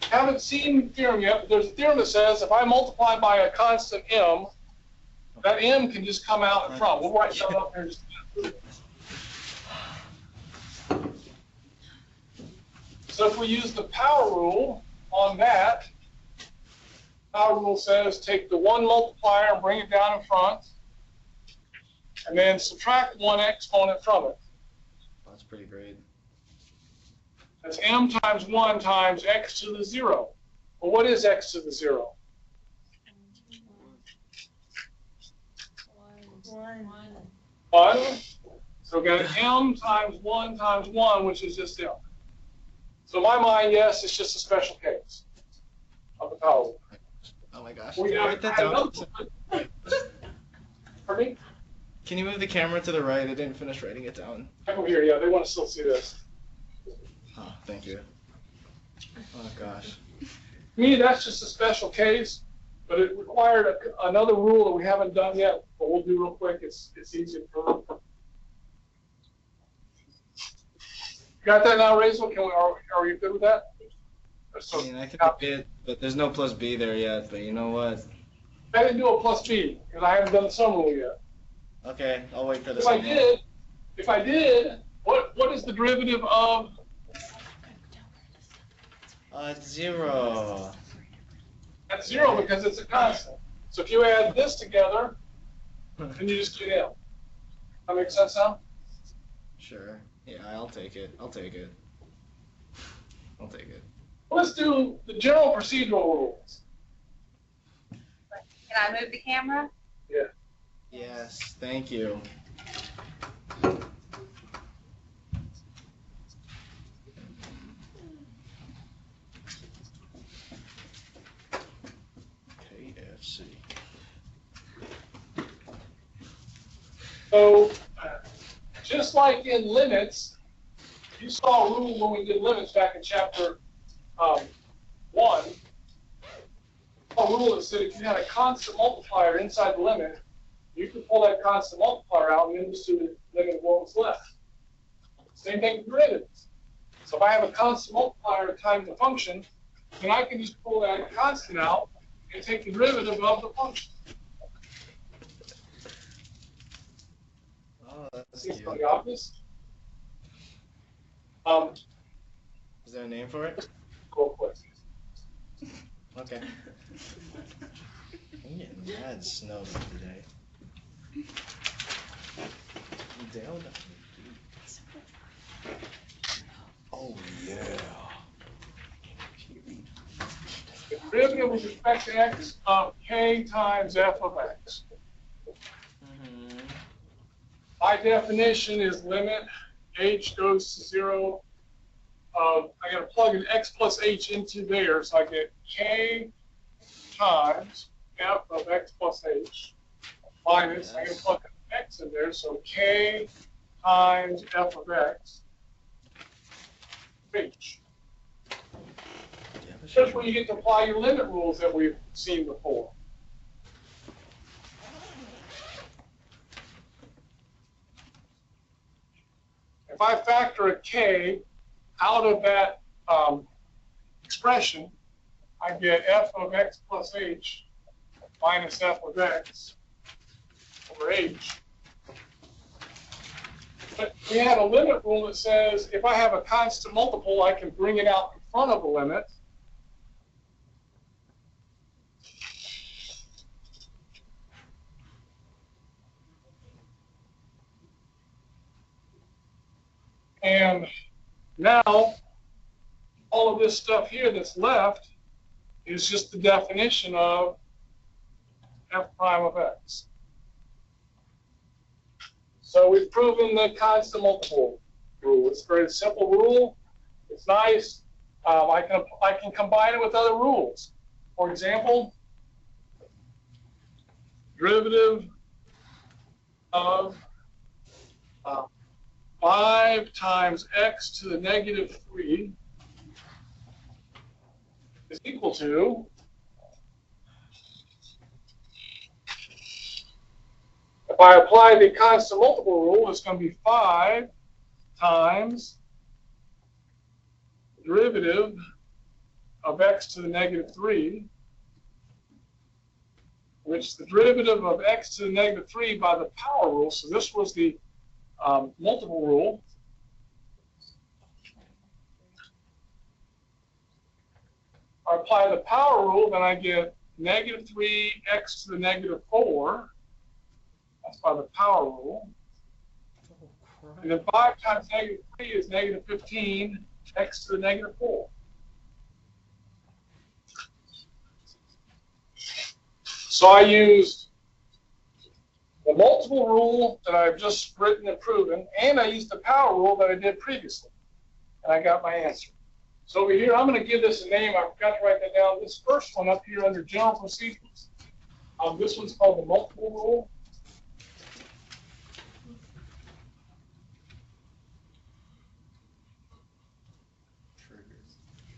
Haven't seen the theorem yet, but there's a theorem that says if I multiply by a constant m, that m can just come out in front. We'll write that up here in just a minute. So if we use the power rule on that, power rule says take the 1 multiplier and bring it down in front, and then subtract 1 exponent from it. That's pretty great. That's m times 1 times x to the 0. Well, what is x to the 0? 1. So we got m times 1, which is just m. So in my mind, yes, it's just a special case of the power rule. Oh my gosh. We Write that down. Pardon me? Can you move the camera to the right? I didn't finish writing it down. Back over here, yeah, they want to still see this. Oh, thank you. Oh gosh. To me, that's just a special case, but it required another rule that we haven't done yet, but we'll do real quick. It's easy to prove. Got that now, Rachel? Are you good with that? So, I mean, I can do it, but there's no plus b there yet. But you know what? I didn't do a plus b because I haven't done the sum rule yet. Okay, I'll wait for the If sum rule. if I did, what is the derivative of? 0. That's 0 because it's a constant. So if you add this together, then you just get m. That makes sense now? Sure. Yeah, I'll take it. I'll take it. Let's do the general procedural rules. Can I move the camera? Yeah. Yes, thank you. So, just like in limits, you saw a rule when we did limits back in chapter 1. A rule that said if you had a constant multiplier inside the limit, you could pull that constant multiplier out and then just do the limit of what was left. Same thing with derivatives. So if I have a constant multiplier times the function, then I can just pull that constant out and take the derivative of the function. Oh, that's Seems cute. pretty obvious. Is there a name for it? Go quick. Okay. I'm getting mad snow today. Dale. Oh yeah. The derivative with respect to x of k times f of x. My definition is limit h goes to 0. I got to plug an x plus h into there, so I get k times f of x plus h minus, I got to plug an x in there, so k times f of x h. Here's where you get to apply your limit rules that we've seen before. If I factor a k out of that expression, I get f of x plus h minus f of x over h. But we had a limit rule that says if I have a constant multiple, I can bring it out in front of the limit. And now, all of this stuff here that's left is just the definition of f prime of x. So we've proven the constant multiple rule. It's a very simple rule. It's nice. I can combine it with other rules. For example, derivative of 5 times x to the negative 3 is equal to if I apply the constant multiple rule, it's going to be 5 times derivative of x to the negative 3, which the derivative of x to the negative 3 by the power rule. So this was the multiple rule. I apply the power rule, then I get negative 3x to the negative 4. That's by the power rule. And then 5 times negative 3 is negative 15, x to the negative 4. So I used the multiple rule that I've just written and proven, and I used the power rule that I did previously. And I got my answer. So over here, I'm going to give this a name. I forgot to write that down. This first one up here under general procedures, this one's called the multiple rule.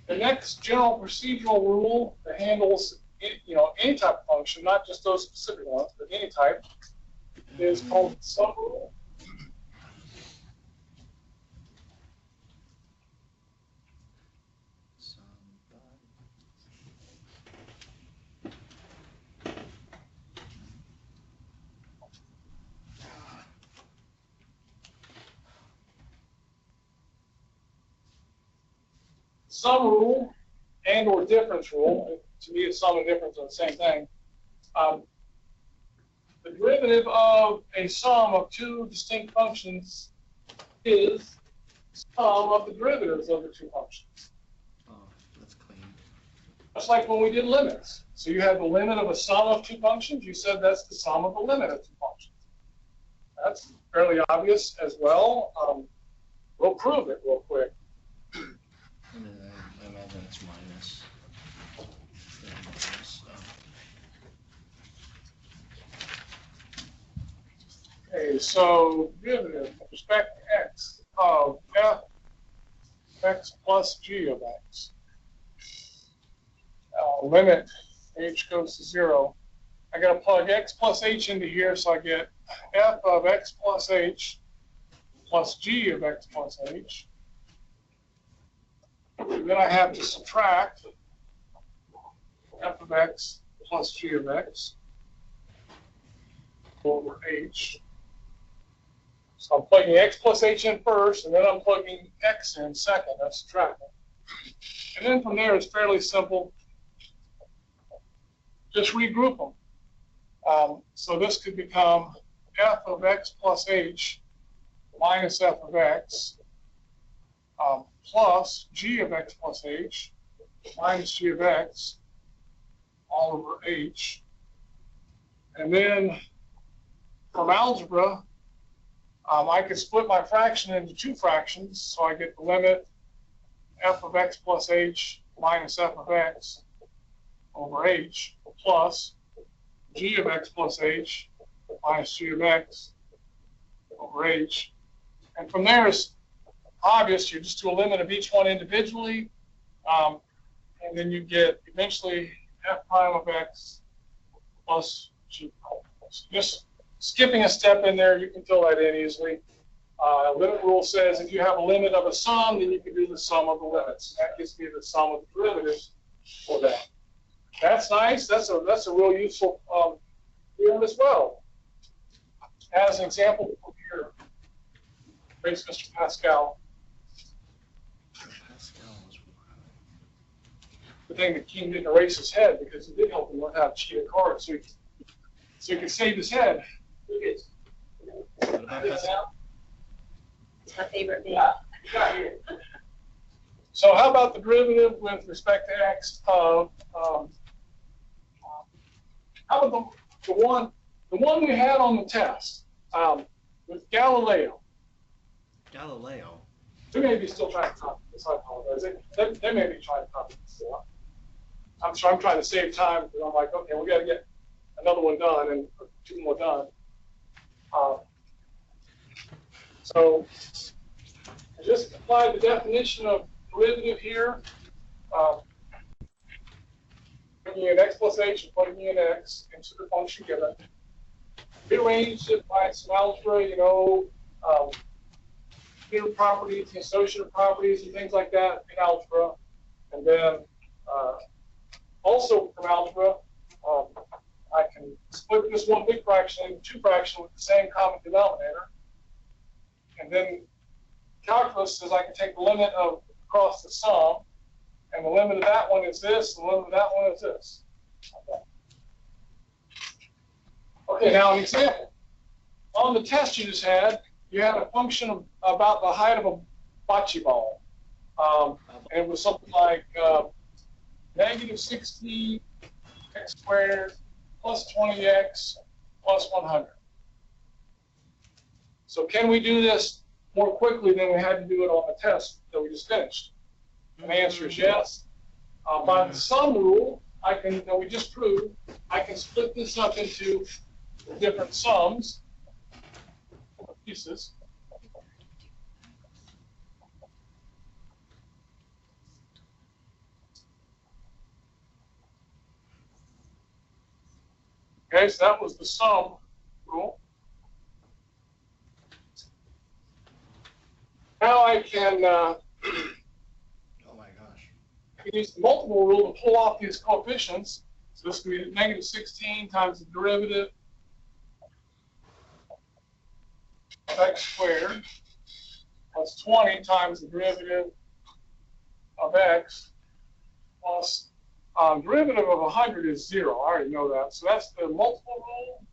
The next general procedural rule that handles any type of function, not just those specific ones, but any type, is called the sum rule. Sum rule and or difference rule, to me it's sum and difference are the same thing. The derivative of a sum of two distinct functions is the sum of the derivatives of the two functions. Oh, that's clean. Just like when we did limits. So you have the limit of a sum of two functions. You said that's the sum of the limit of two functions. That's fairly obvious as well. We'll prove it real quick. I imagine it's minus. Okay, Okay, so derivative with respect to x of f x plus g of x. Limit h goes to 0. I got to plug x plus h into here, so I get f of x plus h plus g of x plus h. And then I have to subtract f of x plus g of x over h. So I'm plugging x plus h in first, and then I'm plugging x in second. That's subtracting. And then from there, it's fairly simple. Just regroup them. So this could become f of x plus h minus f of x plus g of x plus h minus g of x all over h. And then from algebra, I could split my fraction into two fractions, so I get the limit f of x plus h minus f of x over h plus g of x plus h minus g of x over h. And from there, it's obvious. You just do a limit of each one individually, and then you get eventually f prime of x plus g prime of x. Just skipping a step in there, you can fill that in easily. Limit rule says if you have a limit of a sum, then you can do the sum of the limits. That gives me the sum of the derivatives for that. That's nice. That's a real useful theorem as well. As an example here, raise Mr. Pascal. The thing that King didn't erase his head because it did help him learn how to cheat a card, so he could save his head. What about Pascal? It's my favorite thing. So how about the derivative with respect to x of how about the one we had on the test with Galileo? Galileo. They may be still trying to copy this. I apologize. They may be trying to copy this still. I'm sure I'm trying to save time because I'm like, okay, we got to get another one done and two more done. So just apply the definition of derivative here. Bringing in x plus h and plugging in x into the function given. Rearrange it by some algebra, inner properties, the associative properties, and things like that in algebra. And then also from algebra, I can split this one big fraction into two fractions with the same common denominator. And then calculus says I can take the limit of across the sum, and the limit of that one is this, and the limit of that one is this. Okay, now an example. On the test you just had, you had a function of about the height of a bocce ball. And it was something like negative 60 x squared plus 20x plus 100. So can we do this more quickly than we had to do it on the test that we just finished? And the answer is yes. By the sum rule, that we just proved, I can split this up into different sums, pieces. Okay, so that was the sum rule. Now I can Oh my gosh. I can use the multiple rule to pull off these coefficients. So this would be negative 16 times the derivative of x squared plus 20 times the derivative of x plus derivative of 100 is 0. I already know that. So that's the multiple rule.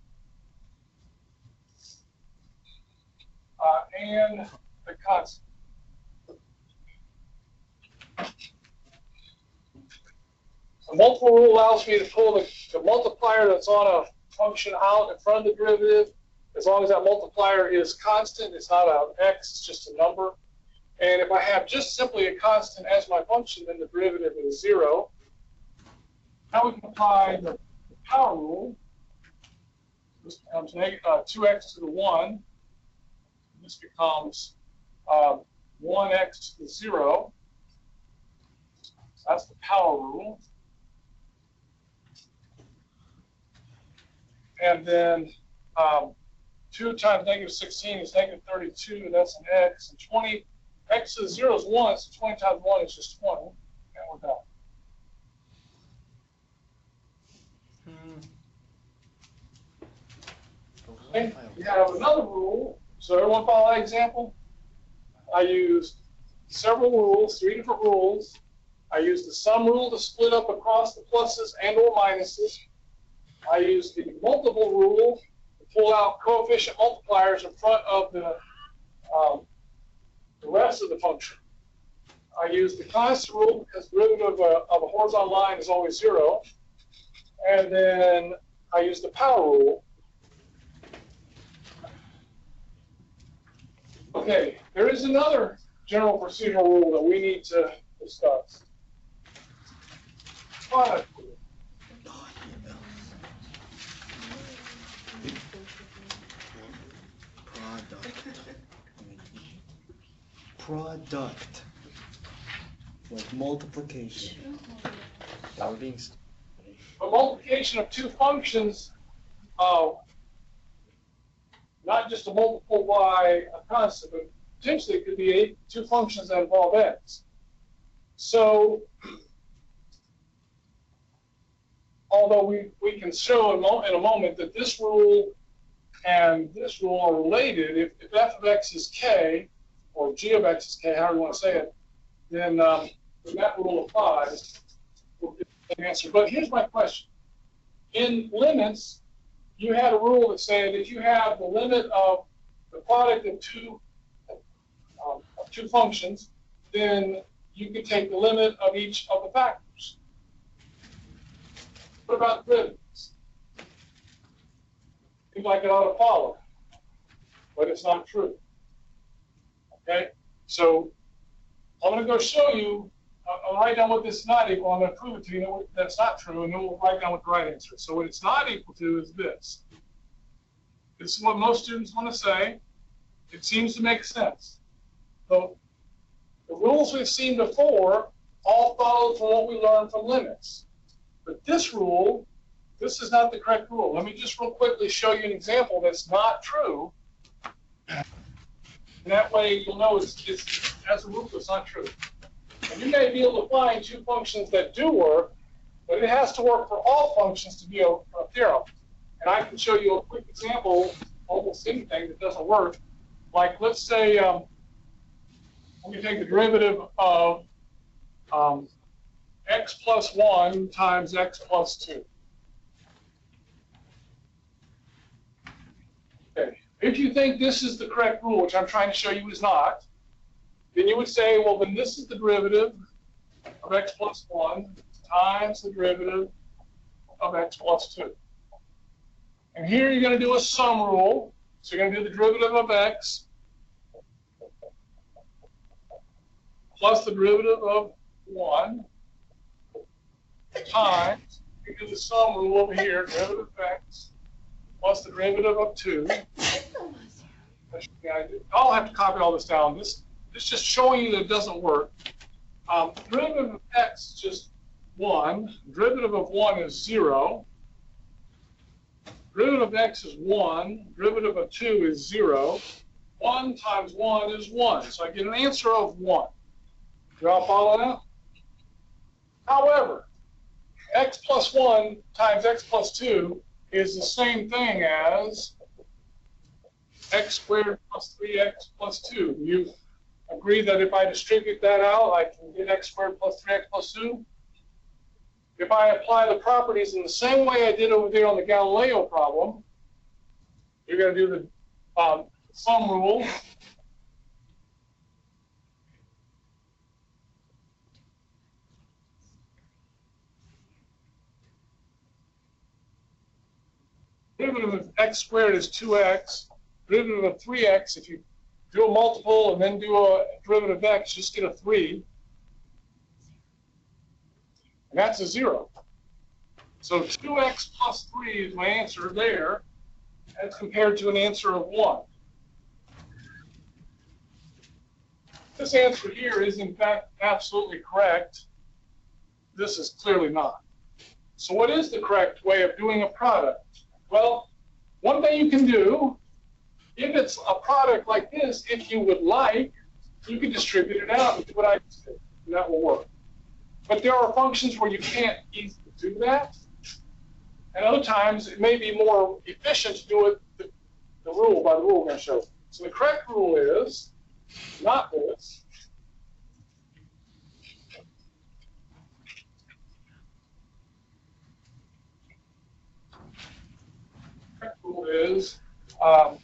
And the constant. The multiple rule allows me to pull the multiplier that's on a function out in front of the derivative. As long as that multiplier is constant, it's not an x, it's just a number. And if I have just simply a constant as my function, then the derivative is 0. Now we can apply the power rule with This becomes negative 2x to the 1. This becomes 1x to the 0. That's the power rule. And then 2 times negative 16 is negative 32, and that's an x. And 20, x to the 0 is 1, so 20 times 1 is just 20. And we're done. Okay, we have another rule. So everyone follow that example? I used several rules, 3 different rules. I used the sum rule to split up across the pluses and or minuses. I used the multiple rule to pull out coefficient multipliers in front of the rest of the function. I used the constant rule because the derivative of a horizontal line is always 0. And then I used the power rule. Okay, there is another general procedural rule that we need to discuss. Product rule. Product. Like multiplication. That would be. A multiplication of two functions, not just a multiple by a constant, but potentially it could be two functions that involve x. So, although we can show in a moment that this rule and this rule are related, if f of x is k, or g of x is k, however you want to say it, then that rule applies. We'll get the answer. But here's my question. In limits, you had a rule that said if you have the limit of the product of two functions, then you can take the limit of each of the factors. What about derivatives? Seems like it ought to follow, but it's not true. Okay, so I'm going to go show you. I'll write down what this is not equal. I'm going to prove it to you that it's not true, and then we'll write down what the right answer is. So what it's not equal to is this. This is what most students want to say. It seems to make sense. So the rules we've seen before all follow from what we learned from limits. But this rule, this is not the correct rule. Let me just real quickly show you an example that's not true. And that way you'll know it's as a rule, it's not true. And you may be able to find two functions that do work, but it has to work for all functions to be a theorem. And I can show you a quick example, almost anything that doesn't work. Like, let's say, let me take the derivative of x plus 1 times x plus 2. Okay. If you think this is the correct rule, which I'm trying to show you is not, then you would say, well, then this is the derivative of x plus 1 times the derivative of x plus 2. And here you're going to do a sum rule. So you're going to do the derivative of x plus the derivative of 1 times, you do the sum rule over here, derivative of x plus the derivative of 2. I'll have to copy all this down. This is just showing you that it doesn't work. Derivative of x is just 1. Derivative of 1 is 0. Derivative of x is 1. Derivative of 2 is 0. 1 times 1 is 1. So I get an answer of 1. Do y'all follow that? However, x plus 1 times x plus 2 is the same thing as x squared plus 3x plus 2. You agree that if I distribute that out, I can get x squared plus 3x plus 2? If I apply the properties in the same way I did over there on the Galileo problem, you're going to do the sum rule. Derivative of x squared is 2x. Derivative of 3x, if you do a multiple and then do a derivative of x, just get a 3. And that's a 0. So 2x plus 3 is my answer there. as compared to an answer of 1. This answer here is in fact absolutely correct. This is clearly not. So what is the correct way of doing a product? Well, one thing you can do, if it's a product like this, if you would like, you can distribute it out and do what I just did, and that will work. But there are functions where you can't easily do that. And other times, it may be more efficient to do it by the rule we're going to show. So the correct rule is not this. The correct rule is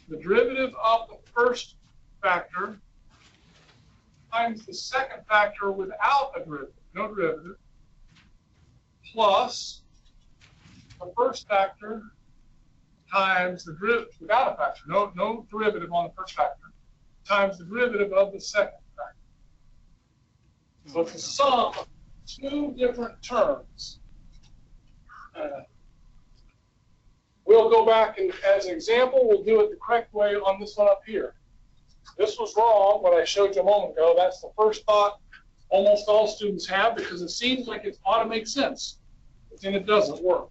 the derivative of the first factor times the second factor without a derivative, no derivative, plus the first factor times the derivative without a factor, no derivative on the first factor, times the derivative of the second factor. So it's a sum of two different terms. We'll go back and, as an example, we'll do it the correct way on this one up here. This was wrong, what I showed you a moment ago. That's the first thought almost all students have because it seems like it ought to make sense, but then it doesn't work.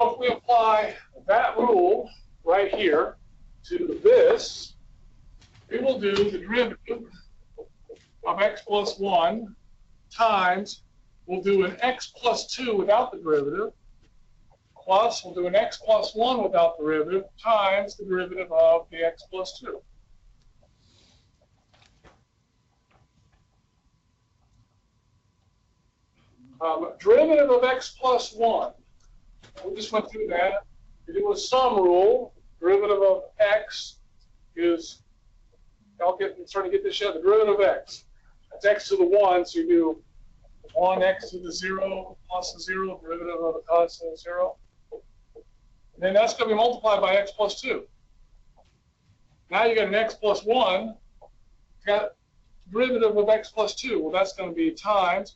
If we apply that rule right here to this, we will do the derivative of x plus 1 times, we'll do an x plus 2 without the derivative, plus we'll do an x plus 1 without the derivative times the derivative of the x plus 2. Derivative of x plus 1. We just went through that. You do a sum rule. Derivative of x is, starting to get this yet, the derivative of x. That's x to the 1, so you do 1x to the 0 plus the 0, derivative of a constant of 0. And then that's going to be multiplied by x plus 2. Now you got an x plus 1. You got derivative of x plus 2. Well, that's going to be times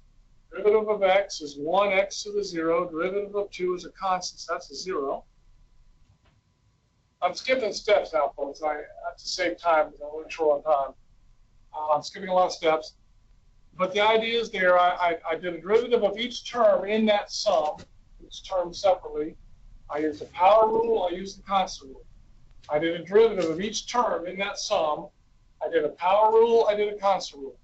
derivative of x is 1x to the 0. Derivative of 2 is a constant, so that's a 0. I'm skipping steps now, folks. I have to save time because I'm really short on time. I'm skipping a lot of steps. But the idea is there, I did a derivative of each term in that sum, each term separately. I used the power rule, I used the constant rule. I did a derivative of each term in that sum. I did a power rule, I did a constant rule.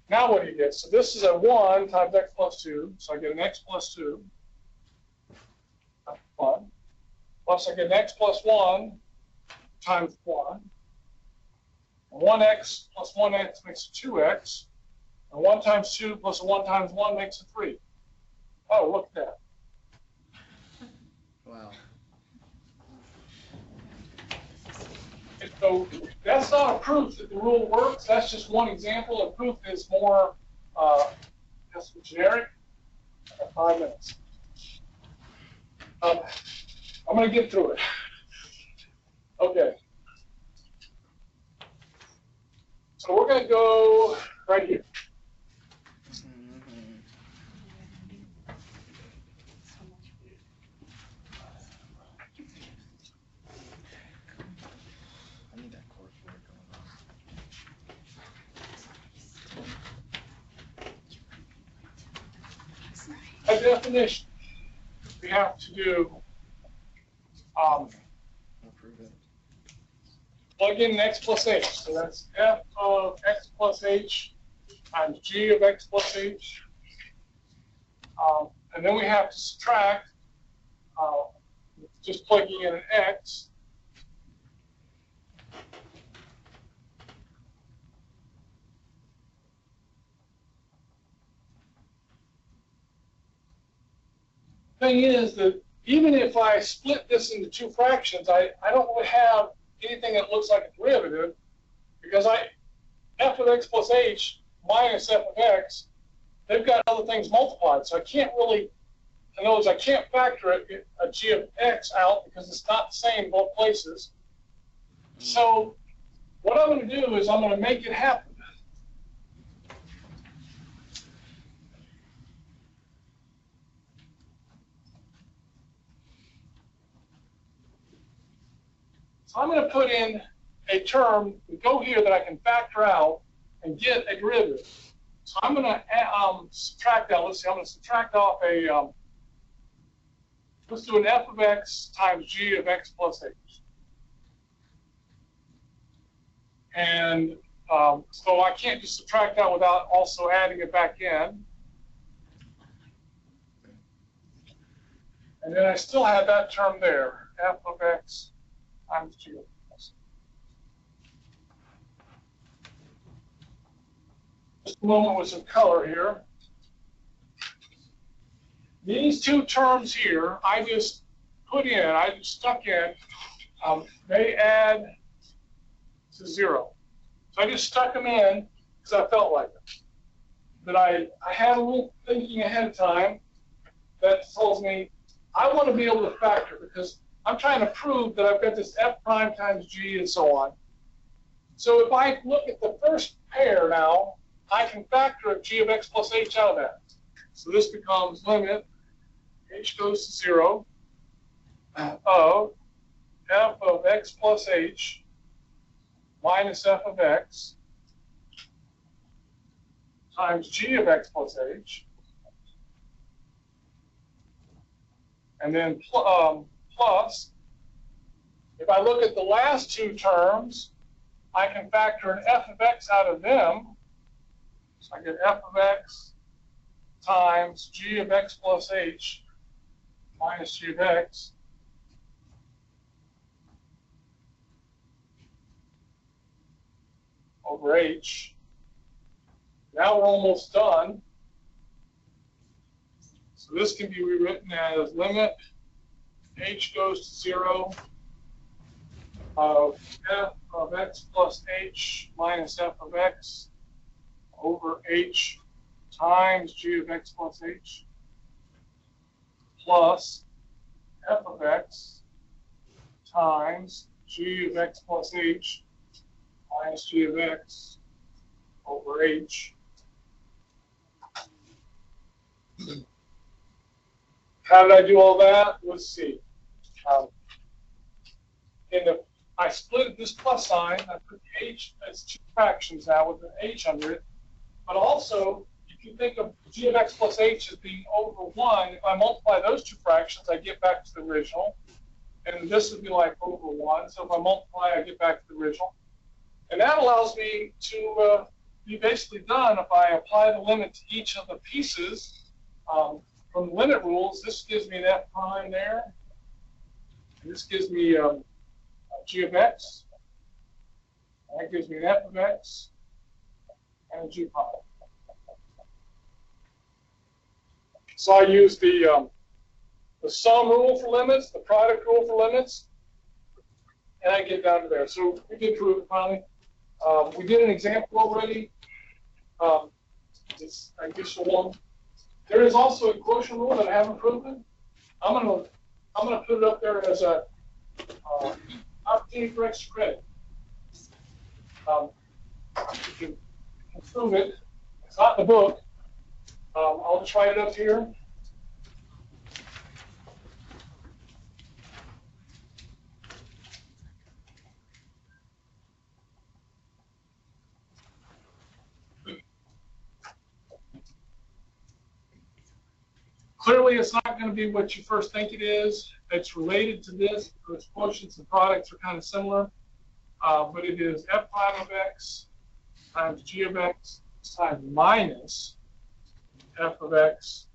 Now what do you get? So this is a 1 times x plus 2, so I get an x plus 2. That's 1. Plus I get an x plus 1 times 1. And 1x plus 1x makes a 2x. And 1 times 2 plus a 1 times 1 makes a 3. Oh, look at that. Wow. And so that's not a proof that the rule works. That's just one example. A proof is more just generic. I got 5 minutes. I'm going to get through it. Okay. So we're going to go right here. I need that cork board going on. By definition, we have to do plug in x plus h. So that's f of x plus h times g of x plus h. And then we have to subtract, just plugging in an x. Thing is that even if I split this into two fractions, I don't really have anything that looks like a derivative because f of x plus h minus f of x, they've got other things multiplied. So I can't really, in other words, I can't factor a g of x out because it's not the same both places. So what I'm going to do is I'm going to make it happen. So I'm going to put in a term to go here that I can factor out and get a derivative. So I'm going to subtract out. Let's see. I'm going to subtract off a. Let's do an f of x times g of x plus h. And so I can't just subtract that without also adding it back in. And then I still have that term there, f of x times g of x. Just a moment with some color here. These two terms here, I just put in, I just stuck in, they add to 0. So I just stuck them in because I felt like it. But I had a little thinking ahead of time that tells me I want to be able to factor because I'm trying to prove that I've got this f prime times g and so on. So if I look at the first pair now, I can factor a g of x plus h out of that. So this becomes limit h goes to 0 of f of x plus h minus f of x times g of x plus h, and then plus, if I look at the last two terms, I can factor an f of x out of them. So I get f of x times g of x plus h minus g of x over h. Now we're almost done. So this can be rewritten as limit h goes to 0 of f of x plus h minus f of x over h times g of x plus h plus f of x times g of x plus h minus g of x over h. How did I do all that? Let's see. I split this plus sign. I put h as two fractions now with an h under it. But also, if you think of g of x plus h as being over 1, if I multiply those two fractions, I get back to the original. And this would be like over 1. So if I multiply, I get back to the original. And that allows me to be basically done if I apply the limit to each of the pieces from the limit rules. This gives me an f prime there. And this gives me g of x. And that gives me an f of x and a g prime. So I use the sum rule for limits, the product rule for limits, and I get down to there. So we did prove it finally. We did an example already. I guess one. There is also a quotient rule that I haven't proven. I'm gonna put it up there as a opportunity for extra credit. You can prove it. It's not in the book. I'll just write it up here. Clearly, it's not going to be what you first think it is. It's related to this because quotients and products are kind of similar. But it is f prime of x times g of x times minus f of x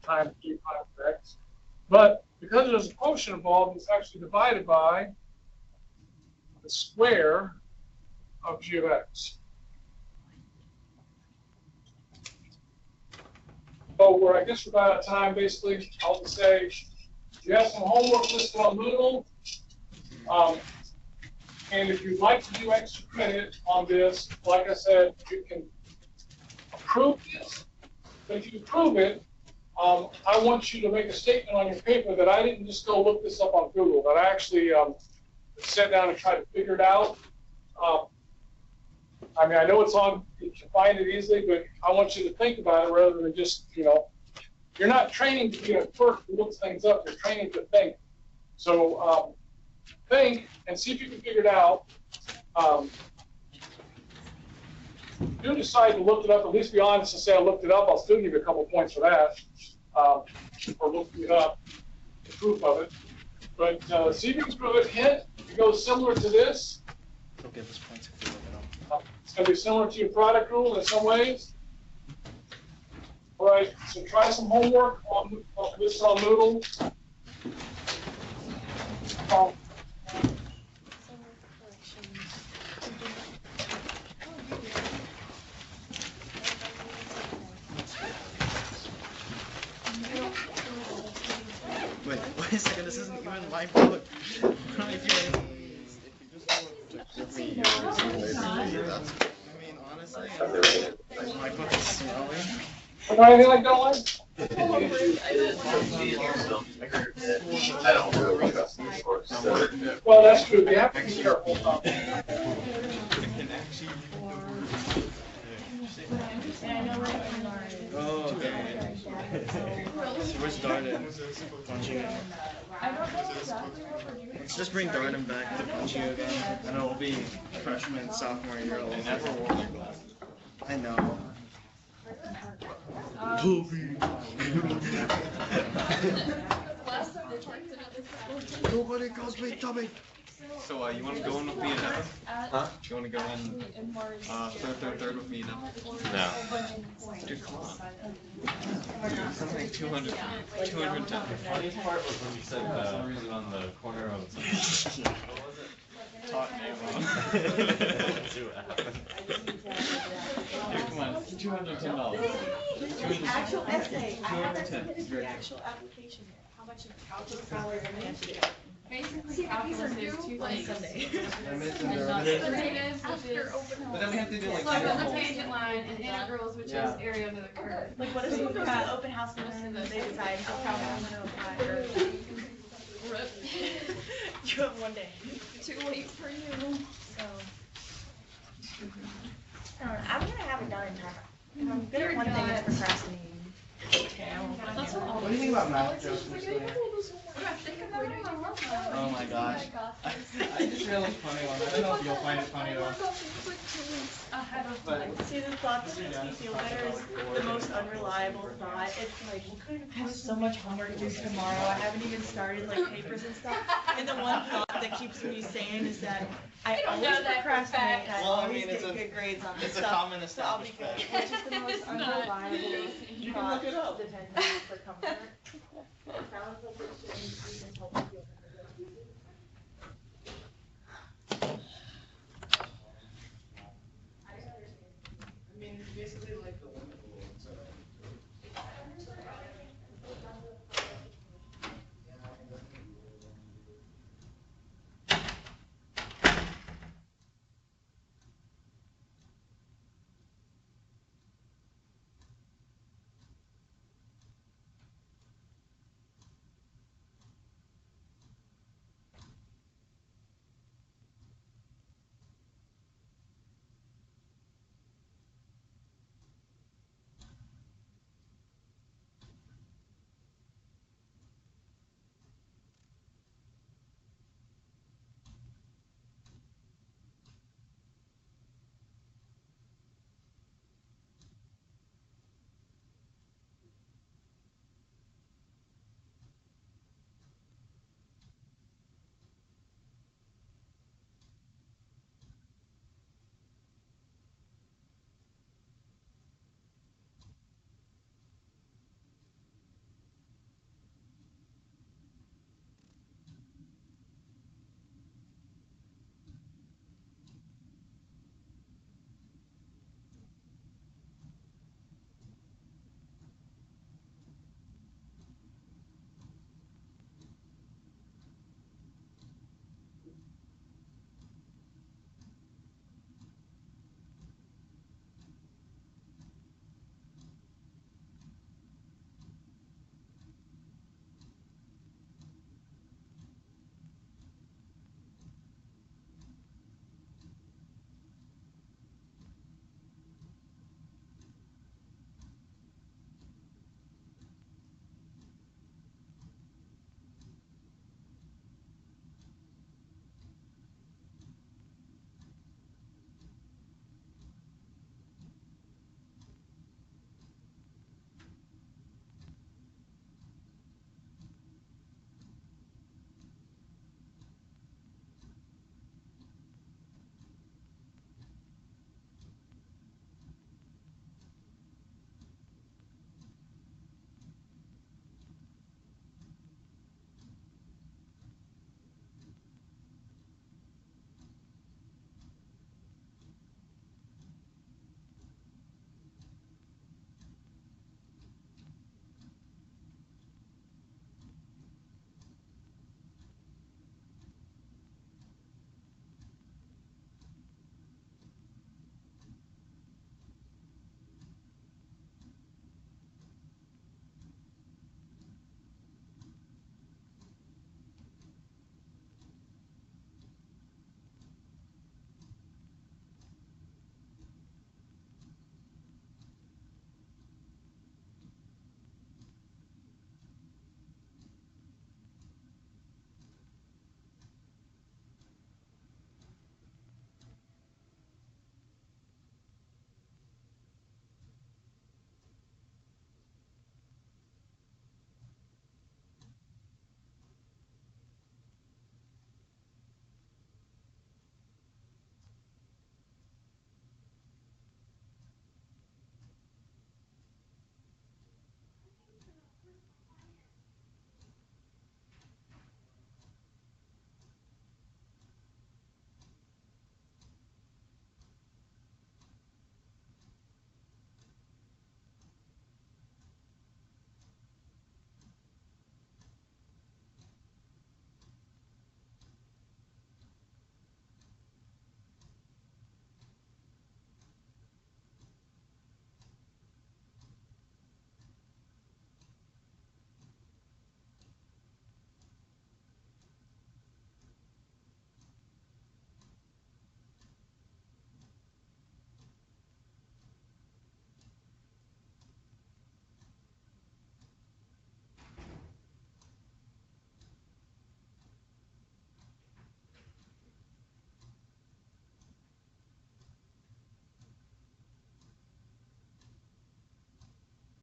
times g prime of x. But because there's a quotient involved, it's actually divided by the square of g of x. So I guess we're about out of time, basically. I'll just say you have some homework listed on Moodle. And if you'd like to do extra credit on this, like I said, you can approve this. But if you approve it, I want you to make a statement on your paper that I didn't just go look this up on Google, that I actually sat down and tried to figure it out. I mean, I know it's on, you can find it easily, but I want you to think about it rather than just, you're not training to be an expert who looks things up, you're training to think. So think and see if you can figure it out. If you decide to look it up, at least be honest and say I looked it up, I'll still give you a couple points for that. Or looking it up, the proof of it. But see if you can prove it. Hint, if it goes similar to this, He'll give us points if we look it up. it's going to be similar to your product rule in some ways. All right, so try some homework on this on Moodle. Wait a second, this isn't even my book. What am I doing? I mean, honestly, my book is smelly. Anything like that one? Well, that's true. You have to be careful. Oh, okay. Where's Darden? Punching it. Let's just bring Darden back to punch you again. And it will be freshman, sophomore year. They never wore their glasses. I know. Nobody calls me Tommy. So, you want to go in with me and Evan? Huh? You want to go in third with me and Evan? No. Dude, come on. Dude, something like 200, 210. The funniest part was when you said for some reason on the corner of something. Talk name wrong. See what happened. Dude, come on, it's $210. Actual essay. I haven't 210. submitted the actual application yet. How much of calculus hours am I have to do? Basically, calculus is two things. Derivatives, But then we have to do like. Slope of the tangent line, and integrals, which is area under the curve. Like, what if we got open house and then they decide how I'm gonna apply or Rip. you have one day. Too late for you. So I don't know. I'm gonna have it done in time. If I'm good at one thing, it's procrastinating. That's what What do you think about math jokes? Oh my gosh. I just realized funny one. I don't know if you'll find it funny though. But See, the thought that makes me feel better is the most unreliable thought. It's like, I have so much homework due tomorrow. I haven't even started like papers and stuff. And the one thought that keeps me sane is that I always procrastinate. I Well, I always mean, it's get a- good grades on this It's a stuff. common So I'll be established good. fact. Which is the most unreliable You can look it up. dependent for comfort. It sounds like it should be helpful.